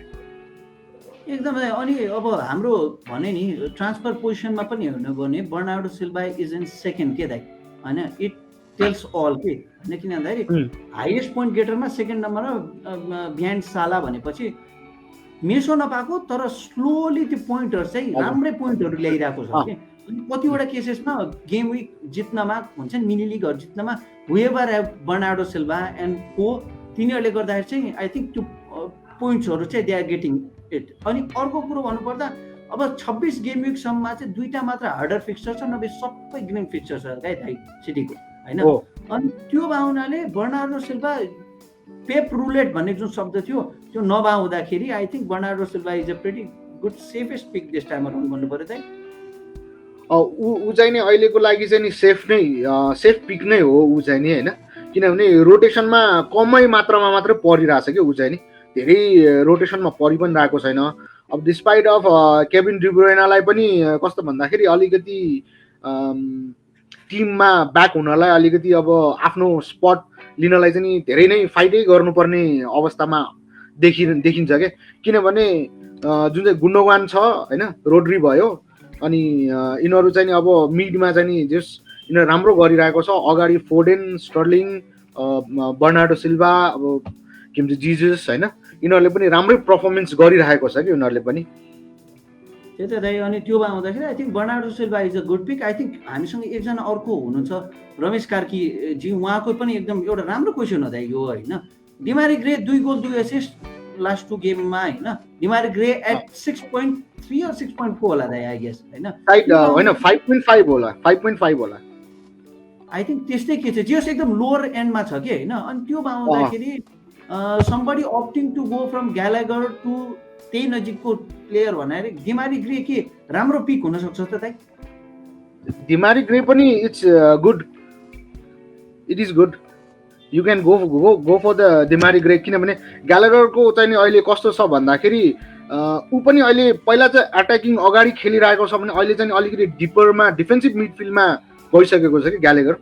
एकदमै। अनि अब हाम्रो भने नि ट्रान्सफर पोजिसनमा पनि हेर्नु भने Bernardo Silva is in second के दाइ होइन, इट टेल्स अल के होइन। किन भन्दाखेरि हाइएस्ट पोइन्ट गेटरमा सेकेन्ड नम्बरमा बिहाइन्ड साला भनेपछि मेसो नपाएको तर स्लोली त्यो पोइन्टहरू चाहिँ राम्रै पोइन्टहरू ल्याइरहेको छ कि। अनि कतिवटा केसेसमा गेम विक जित्नमा हुन्छ नि, मिनी लिगहरू जित्नमा हुएभर बर्नार्डो सिल्भा एन्ड को तिनीहरूले गर्दाखेरि चाहिँ आई थिङ्क त्यो पोइन्ट्सहरू चाहिँ दे आर गेटिङ इट। अनि अर्को कुरो भन्नुपर्दा अब 26 गेम विकसम्ममा चाहिँ 2टा मात्र हार्डर फिक्चर छ, नभए सबै ग्रिन फिक्चर छ दाइ सिटीको होइन। अनि त्यो भावनाले बर्नार्डो सिल्भा पेप रुलेट भन्ने जुन शब्द थियो त्यो नभाउँदाखेरि I think Bernardo Silva is a pretty good safest pick this time around भन्नु पर्यो दाइ। ऊ चाहिँ नि अहिलेको लागि चाहिँ नि सेफ पिक नै हो ऊ चाहिँ नि होइन। किनभने रोटेसनमा कमै मात्रामा मात्रै परिरहेछ कि ऊ चाहिँ नि, धेरै रोटेसनमा परि पनि रहेको छैन। अब डिस्पाइट अफ केभिन डी ब्रुयनालाई पनि कस्तो भन्दाखेरि अलिकति टिममा ब्याक हुनलाई अलिकति अब आफ्नो स्पट लिनलाई चाहिँ नि धेरै नै फाइटै गर्नुपर्ने अवस्थामा देखिन्छ क्या। किनभने जुन चाहिँ गुन्डोगान छ होइन, रोड्री भयो, अनि यिनीहरू चाहिँ नि अब मिडमा चाहिँ नि जस यिनीहरू राम्रो गरिरहेको छ। अगाडि फोडेन, स्टर्लिङ, बर्नार्डो सिल्भा, अब के भन्छ जिजस होइन, यिनीहरूले पनि राम्रै पर्फर्मेन्स गरिरहेको छ कि उनीहरूले पनि। त्यही त दाइ। अनि त्यो आउँदाखेरि I think Bernardo Silva is a good pick. I think हामीसँग एकजना अर्को हुनुहुन्छ रमेश कार्कीजी, उहाँको पनि एकदम एउटा राम्रो क्वेसन हो दाइ यो होइन। डिमारी ग्रे 2 गोल 2 एसिस्ट लास्ट 2 गेममा होइन। डिमारी ग्रे एट 6.3 or 6.4 होला दाइ आई गेस होइन, 5.5 होला 5.5 होला आई थिङ्क त्यस्तै के छ, जियोस एकदम लोवर एन्डमा छ कि होइन। अनि त्यो आउँदाखेरि somebody opting to go from Gallagher to त्यही नजिकको प्लेयर भनेर डिमारी ग्रे के राम्रो पिक हुन सक्छ त दाइ? डिमारी ग्रे पनि it's good, it is good, you can go for the Demarai Gray. किनभने ग्यालागरको चाहिँ नि अहिले कस्तो छ भन्दाखेरि ऊ पनि अहिले पहिला चाहिँ अट्याकिङ अगाडि खेलिरहेको छ भने अहिले चाहिँ अलिकति डिपरमा डिफेन्सिभ मिडफिल्डमा गइसकेको छ कि ग्यालागर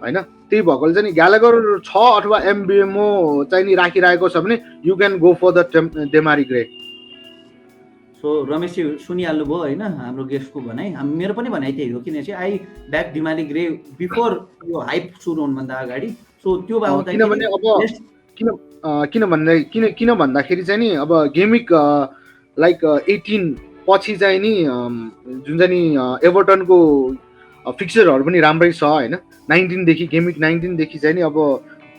होइन। त्यही भएकोले चाहिँ नि ग्यालागर छ अथवा एमबिएमओ चाहिँ नि राखिरहेको छ भने you can go for the Demarai Gray. So Rameshji सुनिहाल्नु भयो होइन हाम्रो गेस्टको भनाइ, मेरो पनि भनाइ त्यही हो। किन चाहिँ आई ब्याक डिमारी ग्रे बिफोर यो हाइप सुरु हुनुभन्दा अगाडि। सो त्यो किनभने अब किन भन्दाखेरि चाहिँ नि अब गेमिक लाइक 18 पछि चाहिँ नि जुन चाहिँ नि एभर्टनको फिक्चरहरू पनि राम्रै छ होइन। 19 देखि गेमिक 19 देखि चाहिँ नि अब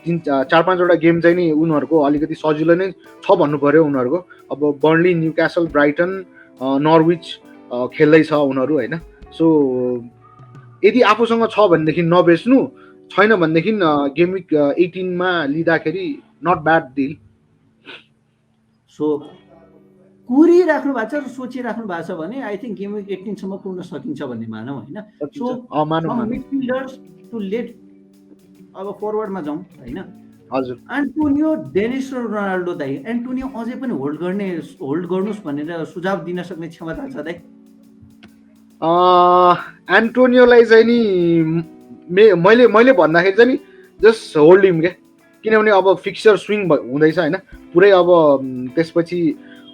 4-5वटा गेम चाहिँ नि उनीहरूको अलिकति सजिलो नै छ भन्नु पर्यो उनीहरूको। अब बर्नली, न्युक्यासल, ब्राइटन, नर्विच खेल्दैछ उनीहरू होइन। सो यदि आफूसँग छ भनेदेखि नबेच्नु, छैन भनेदेखि गेमिक 18मा लिँदाखेरि नट ब्याड डिल। सो कुरिराख्नु भएको छ र सोचिराख्नु भएको छ भने आई थिङ्क गेमिक 18सम्म पुग्न सकिन्छ भन्ने मानौँ होइन। सो मिडफिल्डर्स टु लेट अब फरवर्डमा जाउँ होइन। हजुर, एन्टोनियो, डेनिस र रोनाल्डो दाइ, एन्टोनियो अझै पनि होल्ड गर्नुहोस् भनेर सुझाव दिन सक्ने क्षमता छ दाइ? एन्टोनियोलाई चाहिँ नि मैले भन्दाखेरि चाहिँ नि जस्ट होल्ड हिम क्या। किनभने अब फिक्चर स्विङ हुँदैछ होइन पुरै। अब त्यसपछि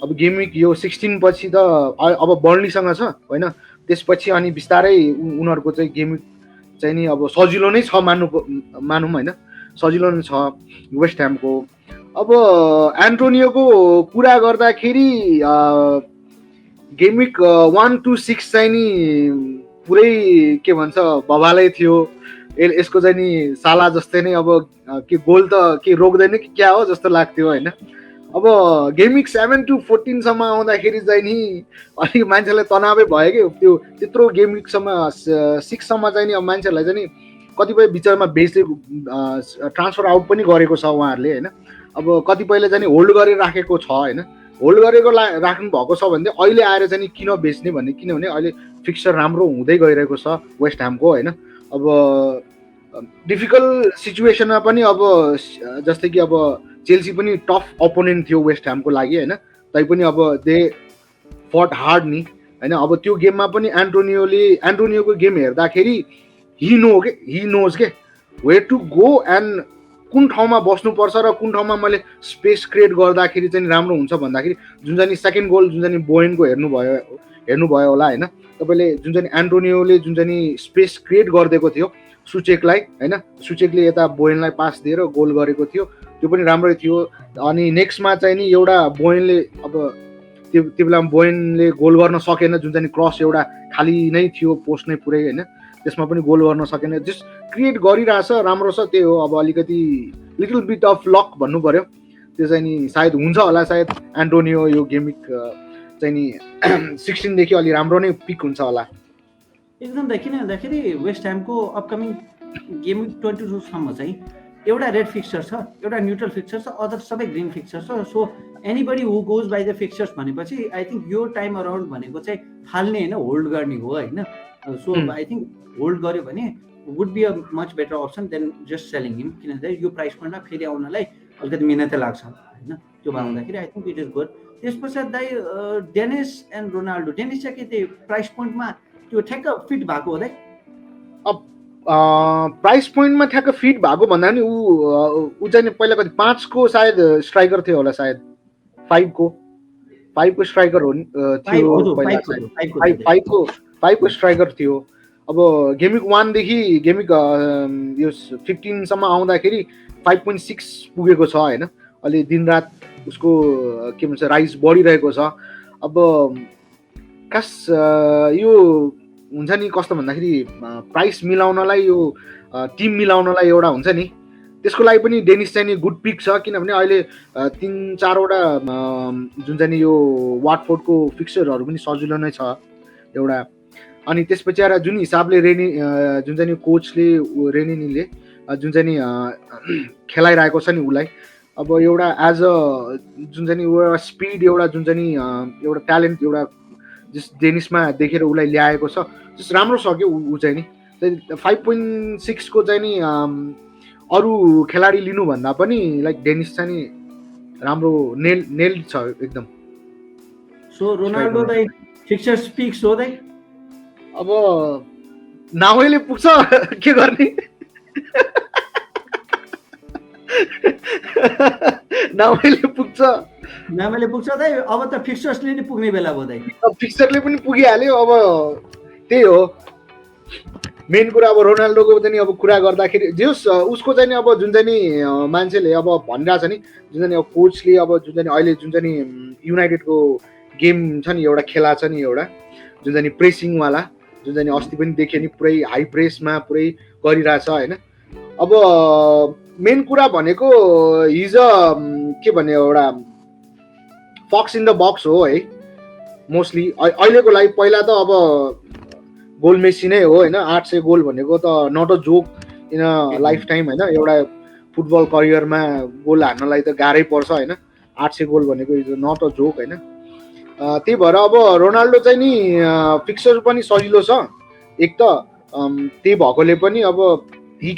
अब गेमिक यो 16 पछि त अब बर्नलीसँग छ होइन। त्यसपछि अनि बिस्तारै उनीहरूको चाहिँ गेमिक चाहिँ नि अब सजिलो नै छ मानौँ होइन, सजिलो नै छ वेस्ट ह्यामको। अब एन्टोनियोको कुरा गर्दाखेरि गेमिक 1 to 6 चाहिँ नि पुरै के भन्छ बवालै थियो। यसको चाहिँ नि साला जस्तै नै अब के गोल त के रोक्दैन कि क्या हो जस्तो लाग्थ्यो होइन। अब गेमिक 7 to 14सम्म आउँदाखेरि चाहिँ नि अलिक मान्छेलाई तनावै भयो कि त्यो त्यत्रो गेमिकसम्म 6सम्म चाहिँ नि अब मान्छेहरूलाई चाहिँ नि कतिपय बिचमा ट्रान्सफर आउट पनि गरेको छ उहाँहरूले होइन। अब कतिपयले चाहिँ नि होल्ड गरेर राखेको छ होइन। होल्ड गरेको राख्नु भएको छ भने चाहिँ अहिले आएर चाहिँ किन बेच्ने भन्ने, किनभने अहिले फिक्सचर राम्रो हुँदै गइरहेको छ वेस्ट ह्यामको होइन। अब डिफिकल्ट सिचुएसनमा पनि अब जस्तै कि अब चेल्सी पनि टफ अपोनेन्ट थियो वेस्ट ह्यामको लागि होइन, तैपनि अब दे फट हार्ड नि होइन। अब त्यो गेममा पनि एन्टोनियोको गेम हेर्दाखेरि हि नोज के वेयर टु गो एन्ड कुन ठाउँमा बस्नुपर्छ र कुन ठाउँमा मैले स्पेस क्रिएट गर्दाखेरि चाहिँ राम्रो हुन्छ भन्दाखेरि जुन चाहिँ सेकेन्ड गोल जुन चाहिँ बोयनको हेर्नुभयो होला होइन तपाईँले, जुन चाहिँ एन्टोनियोले जुन चाहिँ स्पेस क्रिएट गरिदिएको थियो सुचेकलाई होइन, सुचेकले यता बोयनलाई पास दिएर गोल गरेको थियो, त्यो पनि राम्रै थियो। अनि नेक्स्टमा चाहिँ नि एउटा बोयनले अब त्यो बेला बोयनले गोल गर्न सकेन, जुन चाहिँ क्रस एउटा खाली नै थियो पोस्ट नै पुरै होइन, त्यसमा पनि गोल गर्न सकेन। जस्ट क्रिएट गरिरहेछ, राम्रो छ, त्यही हो। अब अलिकति लिटल बिट अफ लक भन्नु पर्यो, त्यो चाहिँ नि सायद हुन्छ होला, सायद एन्टोनियो यो गेमिक चाहिँ नि 16 देखि अलि राम्रो नै पिक हुन्छ होला एकदम त। किन भन्दाखेरि वेस्ट ह्यामको अपकमिङ गेम 22 सम्म चाहिँ एउटा रेड फिक्सचर छ, एउटा न्युट्रल फिक्सचर छ, अदर सबै ग्रिन फिक्सचर छ। So anybody who goes by the fixtures भनेपछि आई थिङ्क यो टाइम अराउन्ड भनेको चाहिँ फाल्ने होइन, होल्ड गर्ने हो होइन। सो आई थिङ्क होल्ड गर्यो भने would be a much better option than just selling him, किनभने यो प्राइस पोइन्टमा फेरि आउनलाई अलिकति मिहिनेतै लाग्छ होइन। त्यो भन्दाखेरि I think it is good. त्यस पश्चात दाइ डेनिस एन्ड रोनाल्डो, डेनिस चाहिँ के त्यो प्राइस पोइन्टमा त्यो ठ्याक्क फिट भएको हो दाइ? अब प्राइस पोइन्टमा ठ्याक्क फिट भएको भन्दा पनि ऊ चाहिँ पहिला कति 5 को सायद स्ट्राइकर थियो होला, सायद 5 को स्ट्राइकर हो थियो पहिला, 5 को स्ट्राइकर थियो। अब गेमिक 1 देखि गेमिक यो 15 सम्म आउँदाखेरि 5.6 पुगेको छ होइन। अलि दिनरात उसको के भन्छ राइज बढिरहेको छ। अब खास यो हुन्छ नि कस्तो भन्दाखेरि प्राइस मिलाउनलाई, यो टिम मिलाउनलाई एउटा हुन्छ नि, त्यसको लागि पनि डेनिस चाहिँ नि गुड पिक छ, किनभने अहिले 3-4 वटा जुन चाहिँ यो वाटफोर्डको फिक्सरहरू पनि सजिलो नै छ एउटा। अनि त्यसपछि आएर जुन हिसाबले जुन चाहिँ कोचले रेनिनीले जुन चाहिँ खेलाइरहेको छ नि उसलाई, अब एउटा एज अ जुन चाहिँ एउटा स्पिड, एउटा जुन चाहिँ एउटा ट्यालेन्ट एउटा जस डेनिसमा देखेर उसलाई ल्याएको छ, जस राम्रो छ कि ऊ चाहिँ नि 5.6 को चाहिँ नि अरू खेलाडी लिनुभन्दा पनि लाइक डेनिस चाहिँ नि राम्रो नेल छ एकदम। सो रोनाल्डो दाइ फिक्सचर स्पिक्स हो दाइ? अब नावैले पुग्छ के गर्ने नावैले पुग्छ दाइ। अब त फिक्सचर्सले नि पुग्ने बेला भयो दाइ। अब फिक्सचरले पनि पुगिहाल्यो। अब त्यही हो मेन कुरा। अब रोनाल्डोको पनि अब कुरा गर्दाखेरि जस उसको चाहिँ अब जुन चाहिँ मान्छेले अब भनिरहेछ नि, जुन चाहिँ अब कोचले अब जुन चाहिँ अहिले जुन चाहिँ युनाइटेडको गेम छ नि, एउटा खेला छ नि एउटा जुन चाहिँ प्रेसिङवाला, जुन चाहिँ अस्ति पनि देख्यो नि पुरै हाई प्रेसमा पुरै गरिरहेछ होइन। अब मेन कुरा भनेको हिज के भन्ने एउटा फक्स इन द बक्स हो है मोस्टली अहिलेको लागि। पहिला त अब गोल मेसी नै हो होइन, 800 गोल भनेको त not a joke in a lifetime होइन। एउटा फुटबल करियरमा गोल हान्नलाई त गाह्रै पर्छ होइन, 800 गोल भनेको इज नट अ जोक होइन। त्यही भएर अब रोनाल्डो चाहिँ नि फिक्सर पनि सजिलो छ एक त, त्यही भएकोले पनि अब he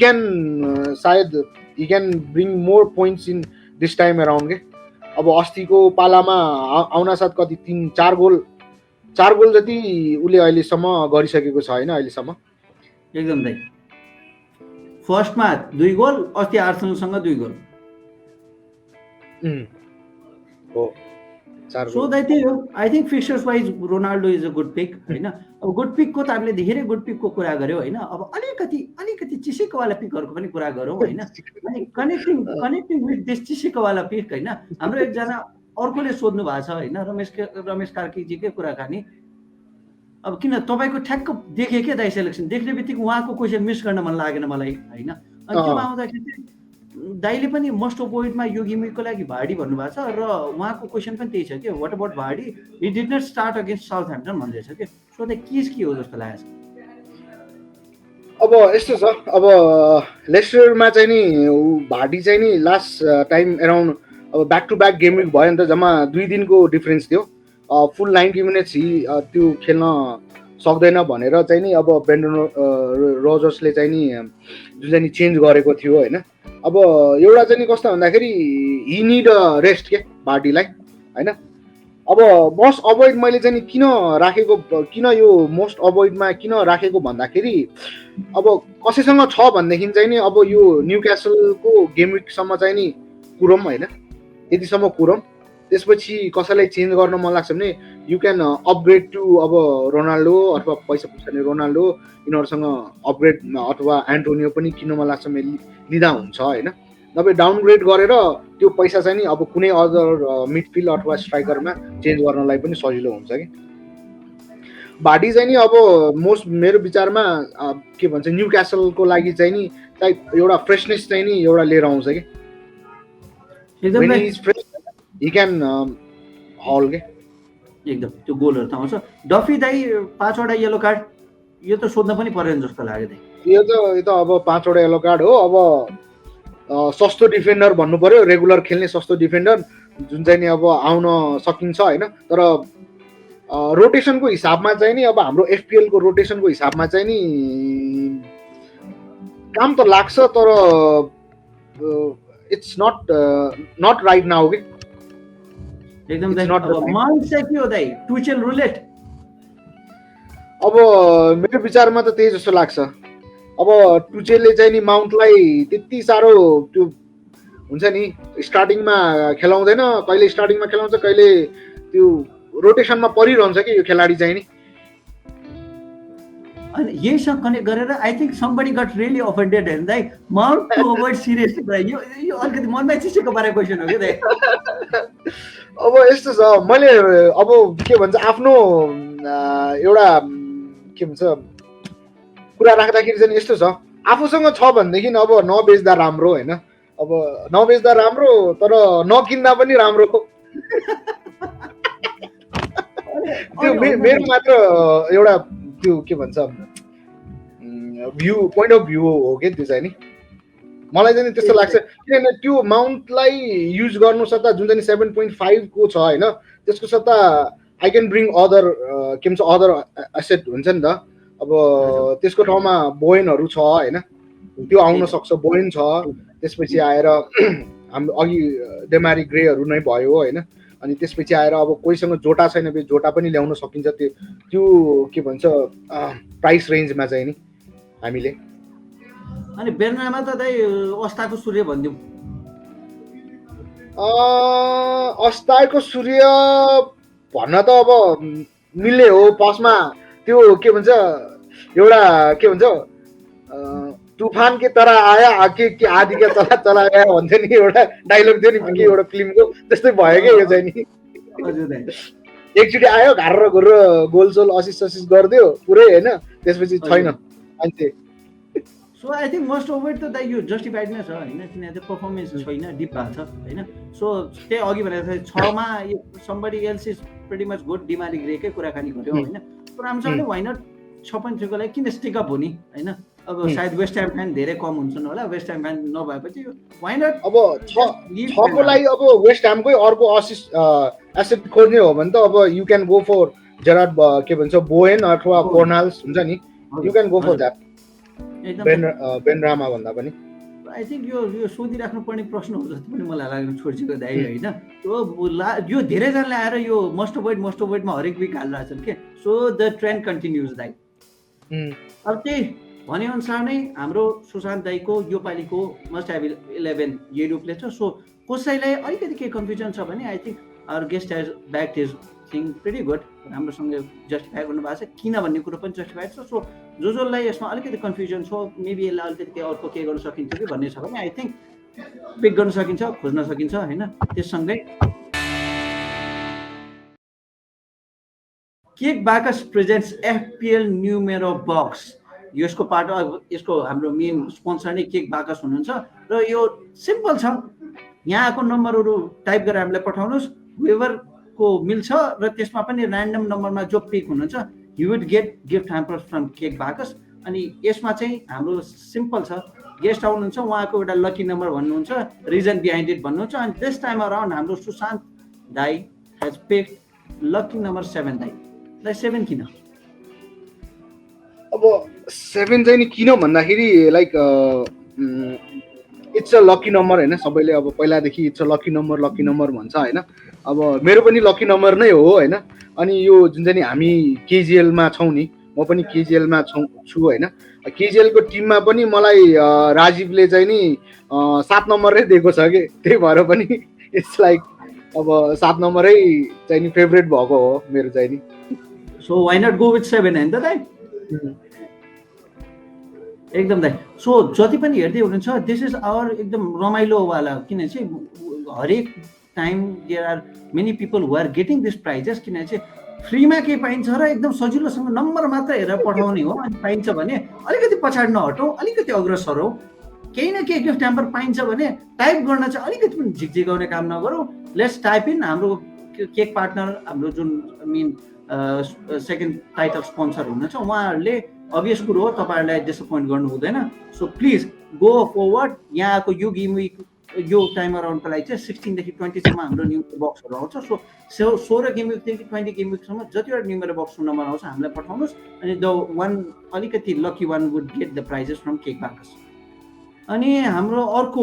can bring more points in this time around के। अब अस्तिको पालामा आउन साथ कति 3-4 गोल जति उसले अहिलेसम्म गरिसकेको छ होइन अहिलेसम्म। एकदम दाइ। फर्स्टमा 2 गोल, अस्ति आर्सेनलसँग 2 गोल हो। सो दाइ त्यही हो। I think fixtures wise Ronaldo is a good pick होइन। अब गुड पिकको त हामीले धेरै गुड पिकको कुरा गऱ्यौँ होइन। अब अलिकति चिसेकोवाला पिकहरूको पनि कुरा गरौँ होइन। अनि कनेक्टिङ विथ दिस चिसेकोवाला पिक होइन, हाम्रो एकजना अर्कोले सोध्नु भएको छ होइन, रमेश कार्कीजीकै कुराकानी। अब किन तपाईँको ठ्याक्क देखेँ क्या दाइ सेलेक्सन, देख्ने बित्तिकै उहाँको क्वेसन मिस गर्न मन लागेन मलाई होइन। अनि त्योमा आउँदाखेरि दाइले पनि मोस्ट अफ पोइन्टमा यो गेमको लागि भाडी भन्नुभएको छ र उहाँको क्वेसन पनि त्यही छ कि what about Vardy, he did not start against Southampton भन्दैछ कि। सो द केस के हो जस्तो लागेको छ? अब यस्तो छ, अब लेस्टरमा चाहिँ नि भाडी चाहिँ नि लास्ट टाइम एराउन्ड अब back to back game week भयो नि त, जम्मा 2 दिनको डिफरेन्स थियो। फुल 90 मिनट्स त्यो खेल्न सक्दैन भनेर चाहिँ नि अब ब्रेन्डन रोजर्सले चाहिँ नि जुन चाहिँ नि चेन्ज गरेको थियो होइन। अब एउटा चाहिँ नि कस्तो भन्दाखेरि हि निड रेस्ट के बार्डीलाई होइन। अब मोस्ट अभोइड मैले चाहिँ नि किन राखेको, किन यो मोस्ट अभोइडमा किन राखेको भन्दाखेरि अब कसैसँग छ भनेदेखि चाहिँ नि अब यो न्यू क्यासलको गेम विकसम्म चाहिँ नि कुरौँ होइन, यतिसम्म कुरौँ। त्यसपछि कसैलाई चेन्ज गर्न मन लाग्छ भने यु क्यान अपग्रेड टु अब रोनाल्डो अथवा पैसा पुग्छ भने रोनाल्डो, यिनीहरूसँग अपग्रेड अथवा एन्टोनियो पनि किन्न मन लाग्छ भने लिँदा हुन्छ होइन। नभए डाउनग्रेड गरेर त्यो पैसा चाहिँ नि अब कुनै अदर मिडफिल्ड अथवा स्ट्राइकरमा चेन्ज गर्नलाई पनि सजिलो हुन्छ कि। भाडी चाहिँ नि अब मेरो विचारमा के भन्छ न्यू क्यासलको लागि चाहिँ नि एउटा फ्रेसनेस चाहिँ नि एउटा लिएर आउँछ कि। एकदम he can haul के एकदम त्यो गोलहरु त आउँछ। डफी दाइ 5 वटा येलो कार्ड, यो त सोध्न पनि पर्दैन जस्तो लाग्यो दाइ। यो त अब 5 वटा येलो कार्ड हो। अब सस्तो डिफेन्डर भन्नु पर्यो, रेगुलर खेल्ने सस्तो डिफेन्डर जुन चाहिँ नि अब आउन सकिन्छ होइन। तर रोटेसनको हिसाबमा चाहिँ नि अब हाम्रो एफपीएल को रोटेसनको हिसाबमा चाहिँ नि काम त लाग्छ, तर इट्स नट राइट नाउ के। एकदम दाइ अब माउन्ट चाहिँ के हो दाइ, ट्विचल रुलेट? अब मेरो विचारमा त त्यही जस्तो लाग्छ। अब टुचेलले चाहिँ नि माउन्टलाई त्यति साह्रो त्यो हुन्छ नि स्टार्टिङमा खेलाउँदैन, कहिले स्टार्टिङमा खेलाउँछ कहिले त्यो रोटेसनमा परिरहन्छ कि यो खेलाडी चाहिँ नि। अनि यहीसँग कनेक्ट गरेर I think somebody got really offended हेर्नु दाइ, माउन्ट टु अभोइड सिरियस दाइ। यो अलिकति मनमा चिसेको बारे क्वेसन हो के दाइ। अब यस्तो छ, मैले अब के भन्छ आफ्नो एउटा के भन्छ कुरा राख्दाखेरि चाहिँ यस्तो छ, आफूसँग छ भनेदेखि अब नबेच्दा राम्रो होइन। अब नबेच्दा राम्रो, तर नकिन्दा पनि राम्रो। त्यो मेरो मात्र एउटा त्यो के भन्छ भ्यू, पोइन्ट अफ भ्यू हो कि त्यो चाहिँ नि। मलाई चाहिँ त्यस्तो लाग्छ, किनभने त्यो माउन्टलाई युज गर्नु सट्टा जुन चाहिँ 7.5 को छ होइन, त्यसको सट्टा आई क्यान ब्रिङ अदर के भन्छ अदर एसेट हुन्छ नि त। अब त्यसको ठाउँमा बोयनहरू छ होइन, त्यो आउन सक्छ। बोयन छ, त्यसपछि आएर हाम्रो अघि डेमारी ग्रेहरू नै भयो होइन। अनि त्यसपछि आएर अब कोहीसँग जोटा छैन भने जोटा पनि ल्याउन सकिन्छ त्यो के भन्छ प्राइस रेन्जमा चाहिँ नि हामीले। अनि बेर्नामा त दाइ अस्ताको सूर्य भनिदिउँ। अस्ताको सूर्य भन्न त अब मिल्ने हो। पसमा त्यो के भन्छ एउटा के भन्छ तुफान के तरह आया आके के आदि के चला चला आया भन्थ्यो नि, एउटा डाइलग थियो नि के एउटा फिल्मको, त्यस्तै भयो क्या यो चाहिँ नि। एकचोटि आयो घार घुर गोलसोल असिस्ट गरिदियो पुरै होइन, त्यसपछि छैन मान्छे। So I think most over त दाइ यो जस्टिफाइड नै छ होइन, किनभने पर्फर्मेन्स छैन, डिप भएको छ होइन। सो त्यही अघि भनेको 6 मा somebody else is pretty much good, Demarai ग्रेकै कुराकानी गर्यो होइन। तर राम्रोसँगले वाइ नट 6.3 को लागि किन स्टिक अप हुने होइन। अब सायद वेस्ट ह्याम फ्यान धेरै कम हुन्छन् होला, वेस्ट ह्याम फ्यान नभएपछि वाइ नट अब 6 को लागि अब वेस्ट ह्यामकै अर्को एसेट खोज्ने हो भने त अब you can go for Jarrod के भन्छ बोयन अथवा कोर्नाल्स हुन्छ नि, you can go for that Benrahma भन्दा पनि। आई थिंक यो सोधिराख्नु पर्ने प्रश्न हो जस्तो पनि मलाई लाग्नु छोडिसक्यो दाइ होइन। यो धेरैजनाले आएर यो मस्ट अभोइडमा हरेक विक हालिरहेछन् के। सो द ट्रेन्ड कन्टिन्युज दाइ। अब त्यही भनेअनुसार नै हाम्रो सुशान्त दाइको यो पालिको मस्ट ह्याभ 11 ये रूपले छ। सो कसैलाई अलिकति केही कन्फ्युजन छ भने I think our guest has backed his thing pretty good, राम्रोसँग जस्टिफाई गर्नुभएको छ, किन भन्ने कुरो पनि जस्टिफाइड छ। सो जसलाई यसमा अलिकति कन्फ्युजन छ, मेबी यसलाई अलिकति केही अर्को के गर्न सकिन्छ कि भन्ने छ भने आई थिंक पिक गर्न सकिन्छ, खोज्न सकिन्छ होइन। त्यससँगै केक बाकस प्रेजेन्ट्स एफपीएल न्युमेरो बक्स, यसको पार्ट यसको हाम्रो मेन स्पोन्सर नै केक बाकस हुनुहुन्छ। र यो सिम्पल छ, यहाँको नम्बरहरू टाइप गरेर हामीलाई पठाउनुहोस्, वेभर को मिल्छ र त्यसमा पनि ऱ्यान्डम नम्बरमा जो पिक हुनुहुन्छ you would get gift hampers from cake बाकस। अनि यसमा चाहिँ हाम्रो सिम्पल छ, गेस्ट आउनुहुन्छ, उहाँको एउटा लकी नम्बर भन्नुहुन्छ, रिजन बिहाइन्ड इट भन्नुहुन्छ। अनि दिस टाइम अराउन्ड हाम्रो सुशान्त दाई हेज पिक्ड लकी नम्बर 7 दाई। दाई 7 किन? अब 7 चाहिँ नि किन भन्दाखेरि like it's a lucky number होइन, सबैले अब पहिलादेखि इट्स अ लकी नम्बर भन्छ होइन। अब मेरो पनि लकी नम्बर नै हो होइन। अनि यो जुन चाहिँ नि हामी केजिएलमा छौँ नि, म पनि केजिएलमा छु होइन। केजिएलको टिममा पनि मलाई राजीवले चाहिँ नि 7 नम्बरै दिएको छ कि, त्यही भएर पनि इट्स लाइक अब 7 नम्बरै चाहिँ नि फेभरेट भएको हो मेरो चाहिँ नि। So why not go with 7 होइन त दाइ? एकदम दाइ। सो जति पनि हेर्दै हुनुहुन्छ, दिस इज आवर एकदम रमाइलोवाला, किन चाहिँ हरेक time there are many people who are getting this prizes, किन चाहिँ फ्रीमा केही पाइन्छ र एकदम सजिलोसँग नम्बर मात्र हेरेर पठाउने हो। अनि पाइन्छ भने अलिकति पछाडि नहटौँ, अलिकति अग्रसर हो। केही न केही गिफ्ट ह्याम्पर पाइन्छ भने टाइप गर्न चाहिँ अलिकति पनि झिकझिकाउने काम नगरौँ। Let's type in. हाम्रो केक पार्टनर, हाम्रो जुन मेन सेकेन्ड टाइटल स्पोन्सर हुनुहुन्छ, उहाँहरूले अभियस कुरो हो तपाईँहरूलाई डिसपोइन्ट गर्नु हुँदैन। So please go forward. यहाँको यो गेम विक, यो टाइम अराउन्डको लागि चाहिँ 16 देखि 20 सम्म हाम्रो न्युमर बक्सहरू आउँछ। सो 16 गेम विकदेखि 20 गेम विकसम्म जतिवटा न्युमर बक्स नम्बर आउँछ हामीलाई पठाउनुहोस्। अनि द वान अलिकति lucky one would get the prizes from cake बाकस। अनि हाम्रो अर्को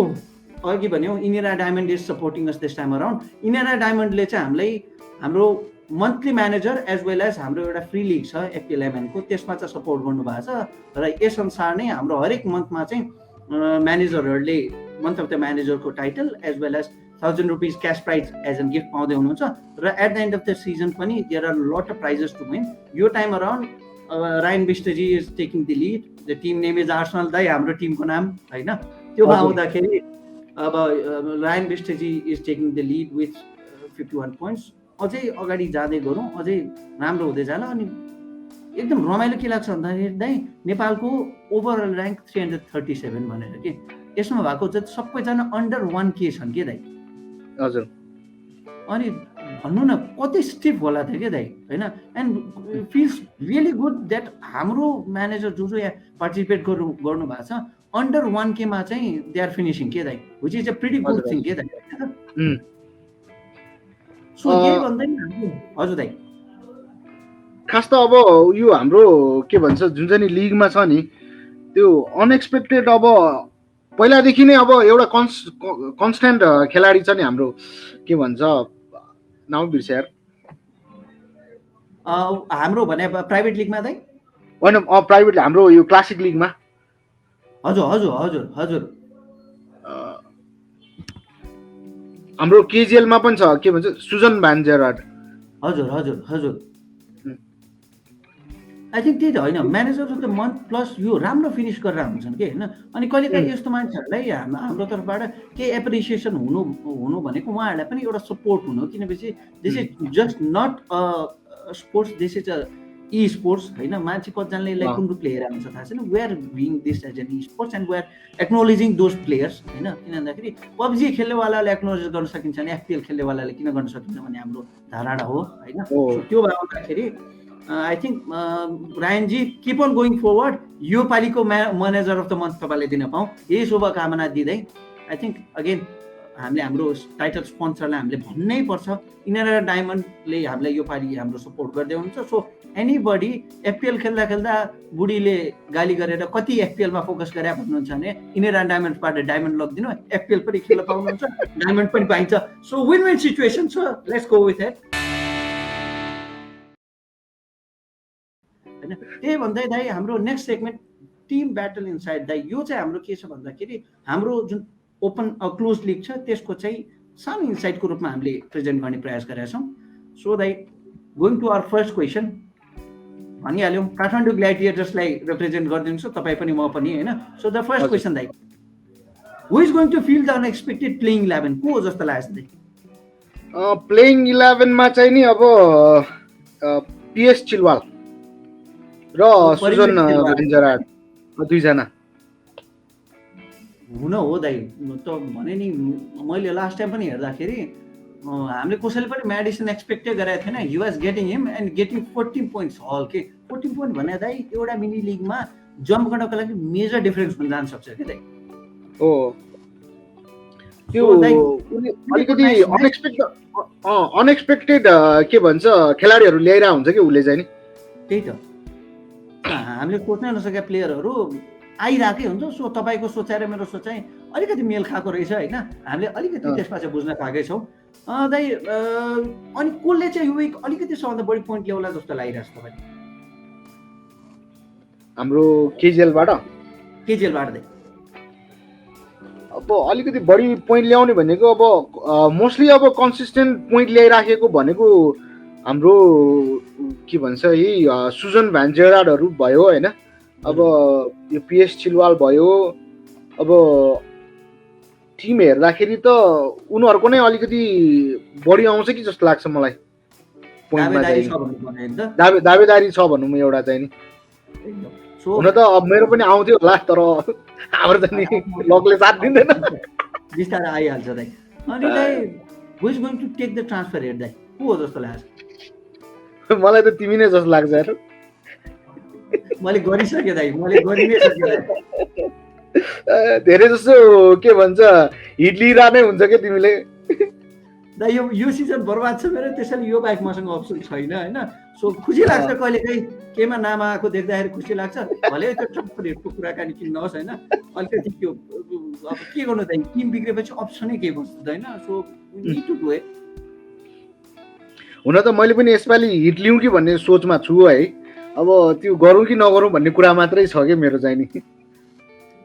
अघि भन्यौँ, Inera Diamond is supporting us this time around. Inera डायमन्डले चाहिँ हामीलाई हाम्रो monthly manager as well as हाम्रो एउटा फ्री लिग छ एफपिएलएमएनको, त्यसमा चाहिँ सपोर्ट गर्नुभएको छ। र यस अनुसार नै हाम्रो हरेक मन्थमा चाहिँ म्यानेजरहरूले मन्थ अफ द म्यानेजरको title as well as 1000 rupees cash prize as an gift पाउँदै हुनुहुन्छ। र at the end of the season पनि there are lot of prizes to win. यो time around Ryan Bistji is taking the lead. The team name is Arsenal दाइ, हाम्रो टिमको नाम होइन। त्यो आउँदाखेरि अब Ryan Bistji is taking the lead with 51 points. अझै अगाडि जाँदै गरौँ, अझै राम्रो हुँदै जाला। अनि एकदम रमाइलो के लाग्छ भन्दाखेरि दाइ, नेपालको ओभरअल ऱ्याङ्क 337 भनेर के, यसमा भएको जति सबैजना अन्डर 1K छन् के दाइ? हजुर। अनि भन्नु न कति स्टिफ होला थियो क्या दाइ होइन। And feels really good that हाम्रो म्यानेजर जो यहाँ पार्टिसिपेट गर्नु भएको छ अन्डर 1K मा चाहिँ दे आर फिनिसिङ के दाइ, which is a pretty good thing के दाइ। सो यही भन्दै हजुर दाइ, खास त अब यो हाम्रो के भन्छ जुन चाहिँ नि लिगमा छ नि, त्यो अनएक्सपेक्टेड अब पहिलादेखि नै अब एउटा कन्स्ट्यान्ट खेलाडी छ नि हाम्रो, के भन्छ नाम बिर्से यार, हाम्रो भने प्राइभेट लिगमा दाइ होइन, प्राइभेट हाम्रो यो क्लासिक लिगमा। हजुर हजुर हजुर हजुर हाम्रो केजिएलमा पनि छ, के भन्छ सुजन भ्यान जेरार्ड। हजुर हजुर हजुर आई थिङ्क त्यही त होइन, manager of the month plus यो राम्रो फिनिस गरेर हुन्छन् कि होइन। अनि कहिलेकाहीँ यस्तो मान्छेहरूलाई हाम्रो तर्फबाट केही एप्रिसिएसन हुनु भनेको उहाँहरूलाई पनि एउटा सपोर्ट हुनु, किनभने this is just not a sports, this is a esports होइन। मान्छे कतिजनाले यसलाई कुन रूपले हेरेर हुन्छ थाहा छैन। We are doing this as an esports and we are acknowledging those players होइन। किन भन्दाखेरि पब्जी खेल्नेवालाले एक्नोलेज गर्न सकिन्छ भने एफपिएल खेल्नेवालाले किन गर्न सकिन्छ भन्ने हाम्रो धारणा हो होइन। त्यो भएर I think Ryanji keep on going forward. यो पालिको म्यानेजर अफ द मन्थ तपाईँले दिन पाऊँ, यही शुभकामना दिँदै आई थिङ्क अगेन हामीले हाम्रो टाइटल स्पोन्सरलाई हामीले भन्नै पर्छ, इनेरा डायमन्डले हामीलाई यो पालि हाम्रो सपोर्ट गर्दै हुनुहुन्छ। सो एनीबडी एफपिएल खेल्दा खेल्दा बुढीले गाली गरेर कति एफपिएलमा फोकस गरे भन्नुहुन्छ भने इनेरा डायमन्डबाट डायमन्ड लगिदिनु, एफपिएल पनि खेल्न पाउनुहुन्छ, डायमन्ड पनि पाइन्छ। सो विन विन सिचुएसन छ, लेट्स गो विथ इट होइन। त्यही भन्दै दाइ हाम्रो next segment team battle inside दाइ, यो चाहिँ हाम्रो के छ भन्दाखेरि हाम्रो जुन ओपन क्लोज लिग छ त्यसको चाहिँ सानो इन्साइटको रूपमा हामीले प्रेजेन्ट गर्ने प्रयास गरेका छौँ। सो दाइ going to our first question, भनिहाल्यौँ काठमाडौँ ग्ल्याडिएटर्सलाई रिप्रेजेन्ट गरिदिनुहुन्छ तपाईँ पनि म पनि होइन। सो द फर्स्ट क्वेसन दाइ, who is going to fill the unexpected playing 11? को हो जस्तो लाग्छ दाइ? प्लेइङ 11 मा चाहिँ नि अब पिएस चिलवाल र सुजन जेरार्ड दुईजना हुन हो दाइ। त भने नि मैले लास्ट टाइम पनि हेर्दाखेरि हामीले कसैले पनि म्याडिसन एक्सपेक्टै गरेको थिएन। You was getting him and getting 14 points हल के। 14 पोइन्ट भने दाइ एउटा मिनी लिगमा जम्प गर्नको लागि मेजर डिफरेन्स हुन जान सक्छ क्या दाइ। हो त्यो सो दाइ उनी अलिकति नाइस म्याच। अनएक्सपेक्टेड के भन्छ खेलाडीहरू ल्याइरहेको हुन्छ कि उसले चाहिँ नि त्यही त हामीले सोच्नै नसकेका प्लेयरहरू आइरहेकै हुन्छ। सो तपाईँको सोचाइ र मेरो सोचाइ अलिकति मेल खाएको रहेछ होइन, हामीले अलिकति अँ। त्यसमा चाहिँ बुझ्न पाएकै छौँ। दाइ अनि कसले चाहिँ यो विक अलिकति सबभन्दा बढी पोइन्ट ल्याउला जस्तो लागिरहेको छ तपाईँले? हाम्रो केजिएलबाट केजिएलबाट दाइ अब अलिकति बढी पोइन्ट ल्याउने भनेको अब मोस्टली अब कन्सिस्टेन्ट पोइन्ट ल्याइराखेको भनेको हाम्रो के भन्छ यही सुजन भ्यान्जेराडहरू भयो होइन। अब यो पिएस चिलवाल भयो। अब टिम हेर्दाखेरि त उनीहरूको नै अलिकति बढी आउँछ कि जस्तो लाग्छ मलाई पोइन्टमा दावेदारी चाहिँ छ भन्नु पर्ने होइन त। दावेदारी छ भनौँ एउटा चाहिँ नि। एकदम। सो हुन त अब मेरो पनि आउँथ्यो होला तर हाम्रो त नि लकले साथ दिँदैन। बिस्तारै आइहाल्छ दाइ। अनि दाइ who is going to take the transfer head दाइ, को हो जस्तो लाग्छ? मलाई त तिमी नै जस्तो लाग्छ यार। मैले गरिसकेँ दाइ, मैले गरि नै सकेँ दाइ। धेरै जस्तो के भन्छ हिट लिइरह नै हुन्छ क्या तिमीले। दाइ यो सिजन बर्बाद छ मेरो, त्यसैले यो बाइक मसँग अप्सन छैन होइन। सो खुसी लाग्छ कहिलेकाहीँ केमा नाम आएको देख्दाखेरि खुसी लाग्छ। भले त्यो ट्रान्सफर हेडको कुराकानी किन नहोस् होइन, अलिकति त्यो अब के गर्नु दाइ, टिम बिग्रेपछि अप्सनै केही बस्दैन। So need to do it. हुन त मैले पनि यसपालि हिट लिउँ कि भन्ने सोचमा छु है। अब त्यो गरौँ कि नगरौँ भन्ने कुरा मात्रै छ कि मेरो चाहिँ नि।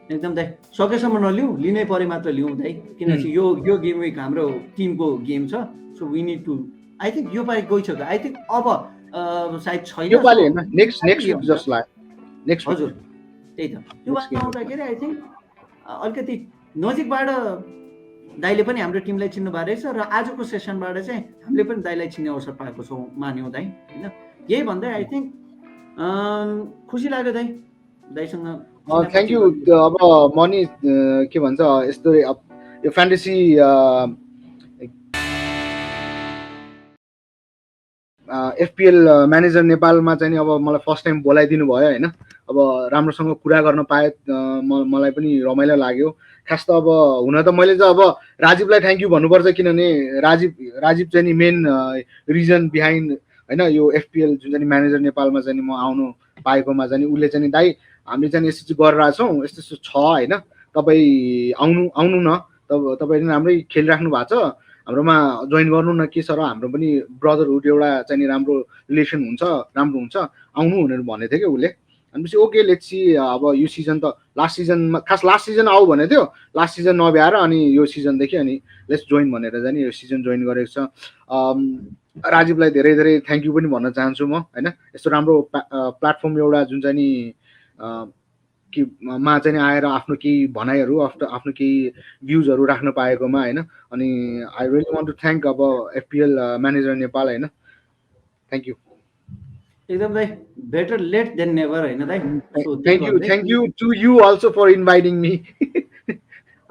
एकदम दाइ सकेसम्म नलिउँ, लिनै परे मात्र लिउँ दाइ, किनकि यो गेम विक हाम्रो टिमको गेम छ। So we need to, I think यो पालि गइसक्यो। आई थिङ्क अब सायद छैन यो पालि होइन, नेक्स्ट विक जस्तो लाग्यो। नेक्स्ट हजुर त्यही त। त्यो बादमा आउँदाखेरि आई थिङ्क अलिकति नजिकबाट दाइले पनि हाम्रो टिमलाई चिन्नु भएको रहेछ र आजको सेसनबाट चाहिँ हामीले पनि दाइलाई चिन्ने अवसर पाएको छौँ मान्यौँ दाइ होइन। यही भन्दै आई थिङ्क खुसी लाग्यो दाइ दाइसँग। Thank you. अब म नि के भन्छ यस्तो यो फ्यान्टेसी एफपिएल म्यानेजर नेपालमा चाहिँ नि अब मलाई फर्स्ट टाइम बोलाइदिनु भयो होइन। अब राम्रोसँग कुरा गर्न पाएँ, मलाई पनि रमाइलो लाग्यो। खास त अब हुन त मैले चाहिँ अब राजीवलाई थ्याङ्क यू भन्नुपर्छ, किनभने राजीव चाहिँ नि मेन रिजन बिहाइन्ड होइन यो एफपिएल जुन चाहिँ म्यानेजर नेपालमा चाहिँ म आउनु पाएकोमा चाहिँ उसले चाहिँ दाइ हामीले चाहिँ यस्तो चाहिँ गरिरहेछौँ, यस्तो यस्तो छ होइन, तपाईँ आउनु न, तपाईँले राम्रै खेलिराख्नु भएको छ, हाम्रोमा जोइन गर्नु न, के छ र हाम्रो पनि ब्रदरहुड एउटा चाहिँ नि राम्रो रिलेसन हुन्छ, राम्रो हुन्छ, आउनु भनेर भनेको थियो क्या उसले। भनेपछि ओके लेट्स सी। अब यो सिजन त लास्ट सिजनमा खास लास्ट सिजन आऊ भनेको थियो, लास्ट सिजन नभ्याएर अनि यो सिजनदेखि अनि लेट्स जोइन भनेर चाहिँ नि यो सिजन जोइन गरेको छ। राजीवलाई धेरै धेरै थ्याङ्क यू पनि भन्न चाहन्छु म होइन। यस्तो राम्रो प्लेटफर्म एउटा जुन चाहिँ नि कि मा चाहिँ आएर आफ्नो केही भनाइहरू आफ्नो केही भ्युजहरू राख्न पाएकोमा होइन। अनि I really want to thank अब एफपिएल म्यानेजर नेपाल होइन। Thank you. एकदम दाइ बेटर लेट देन नेभर होइन दाइ। Thank you to you also for inviting me.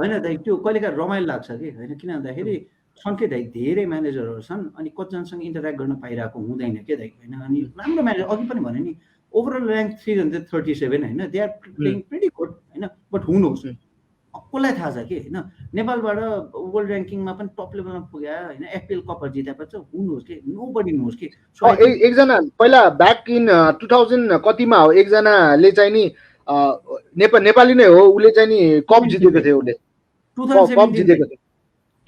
होइन दाइ त्यो कहिलेकाहीँ रमाइलो लाग्छ कि होइन, किन भन्दाखेरि सङ्केत दाइ धेरै म्यानेजरहरू छन् अनि कतिजनासँग इन्टरेक्ट गर्न पाइरहेको हुँदैन के दाइ होइन। अनि राम्रो म्यानेजर अघि पनि भने नि ओभरअल ऱ्याङ्क 337 होइन, they are playing pretty good होइन। बट हुन होस् कसलाई थाहा छ कि होइन, नेपालबाट वर्ल्ड ऱ्याङ्किङमा पनि टप लेभलमा पुग्यो होइन, एफपिएल कपहरू जितेपछि हुनुहोस् कि नो बडी नोस् कि। एकजना पहिला ब्याक इन 2000 कतिमा हो एकजनाले चाहिँ नि नेपाली नै हो, उसले चाहिँ नि कप जितेको थियो, उसले कप जितेको थियो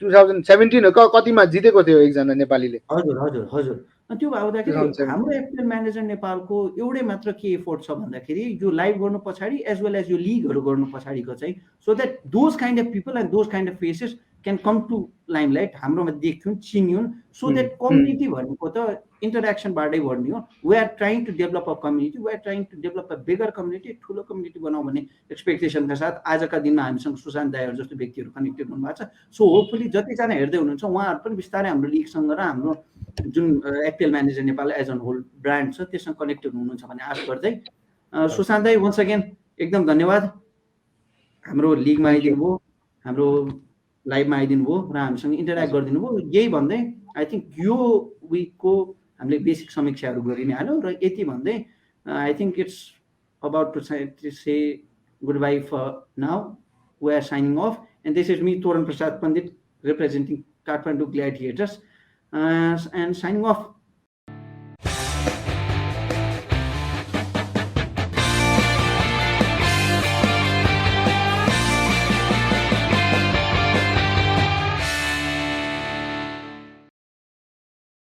2017 हो कतिमा जितेको थियो एकजना नेपालीले। हजुर हजुर हजुर। त्यो भाउँदाखेरि हाम्रो एफपिएल म्यानेजर नेपालको एउटै मात्र के एफोर्ट छ भन्दाखेरि यो लाइभ गर्नु पछाडि एज वेल एज यो लिगहरू गर्नु पछाडिको चाहिँ so that those kind of people and those kind of faces can come to limelight, हाम्रोमा देखिउन् चिनिउन्। सो द्याट कम्युनिटी भनेको त इन्टरेक्सनबाटै बढ्ने हो। We are trying to develop a community, we are trying to develop a bigger community, ठुलो कम्युनिटी बनाऊ भन्ने एक्सपेक्टेसनका साथ आजका दिनमा हामीसँग सुशान्त दाईहरू जस्तो व्यक्तिहरू कनेक्टेड हुनुभएको छ। सो होपफुली जतिजना हेर्दै हुनुहुन्छ उहाँहरू पनि बिस्तारै हाम्रो लिगसँग र हाम्रो जुन FPL manager Nepal as on whole brand छ त्यससँग कनेक्टेड हुनुहुन्छ भन्ने आशा गर्दै सुशान्त दाई वन्स अगेन एकदम धन्यवाद। हाम्रो लिगमा आइदिनु भयो, हाम्रो लाइभमा आइदिनु भयो र हामीसँग इन्टरेक्ट गरिदिनु भयो। यही भन्दै आई थिङ्क यो विकको हामीले बेसिक समीक्षाहरू गरि नै हाल्यौँ र यति भन्दै I think it's about to say goodbye for now. we are signing off. And this is me, Toran Prasad Pandit, representing Kathmandu Gladiators, and signing off.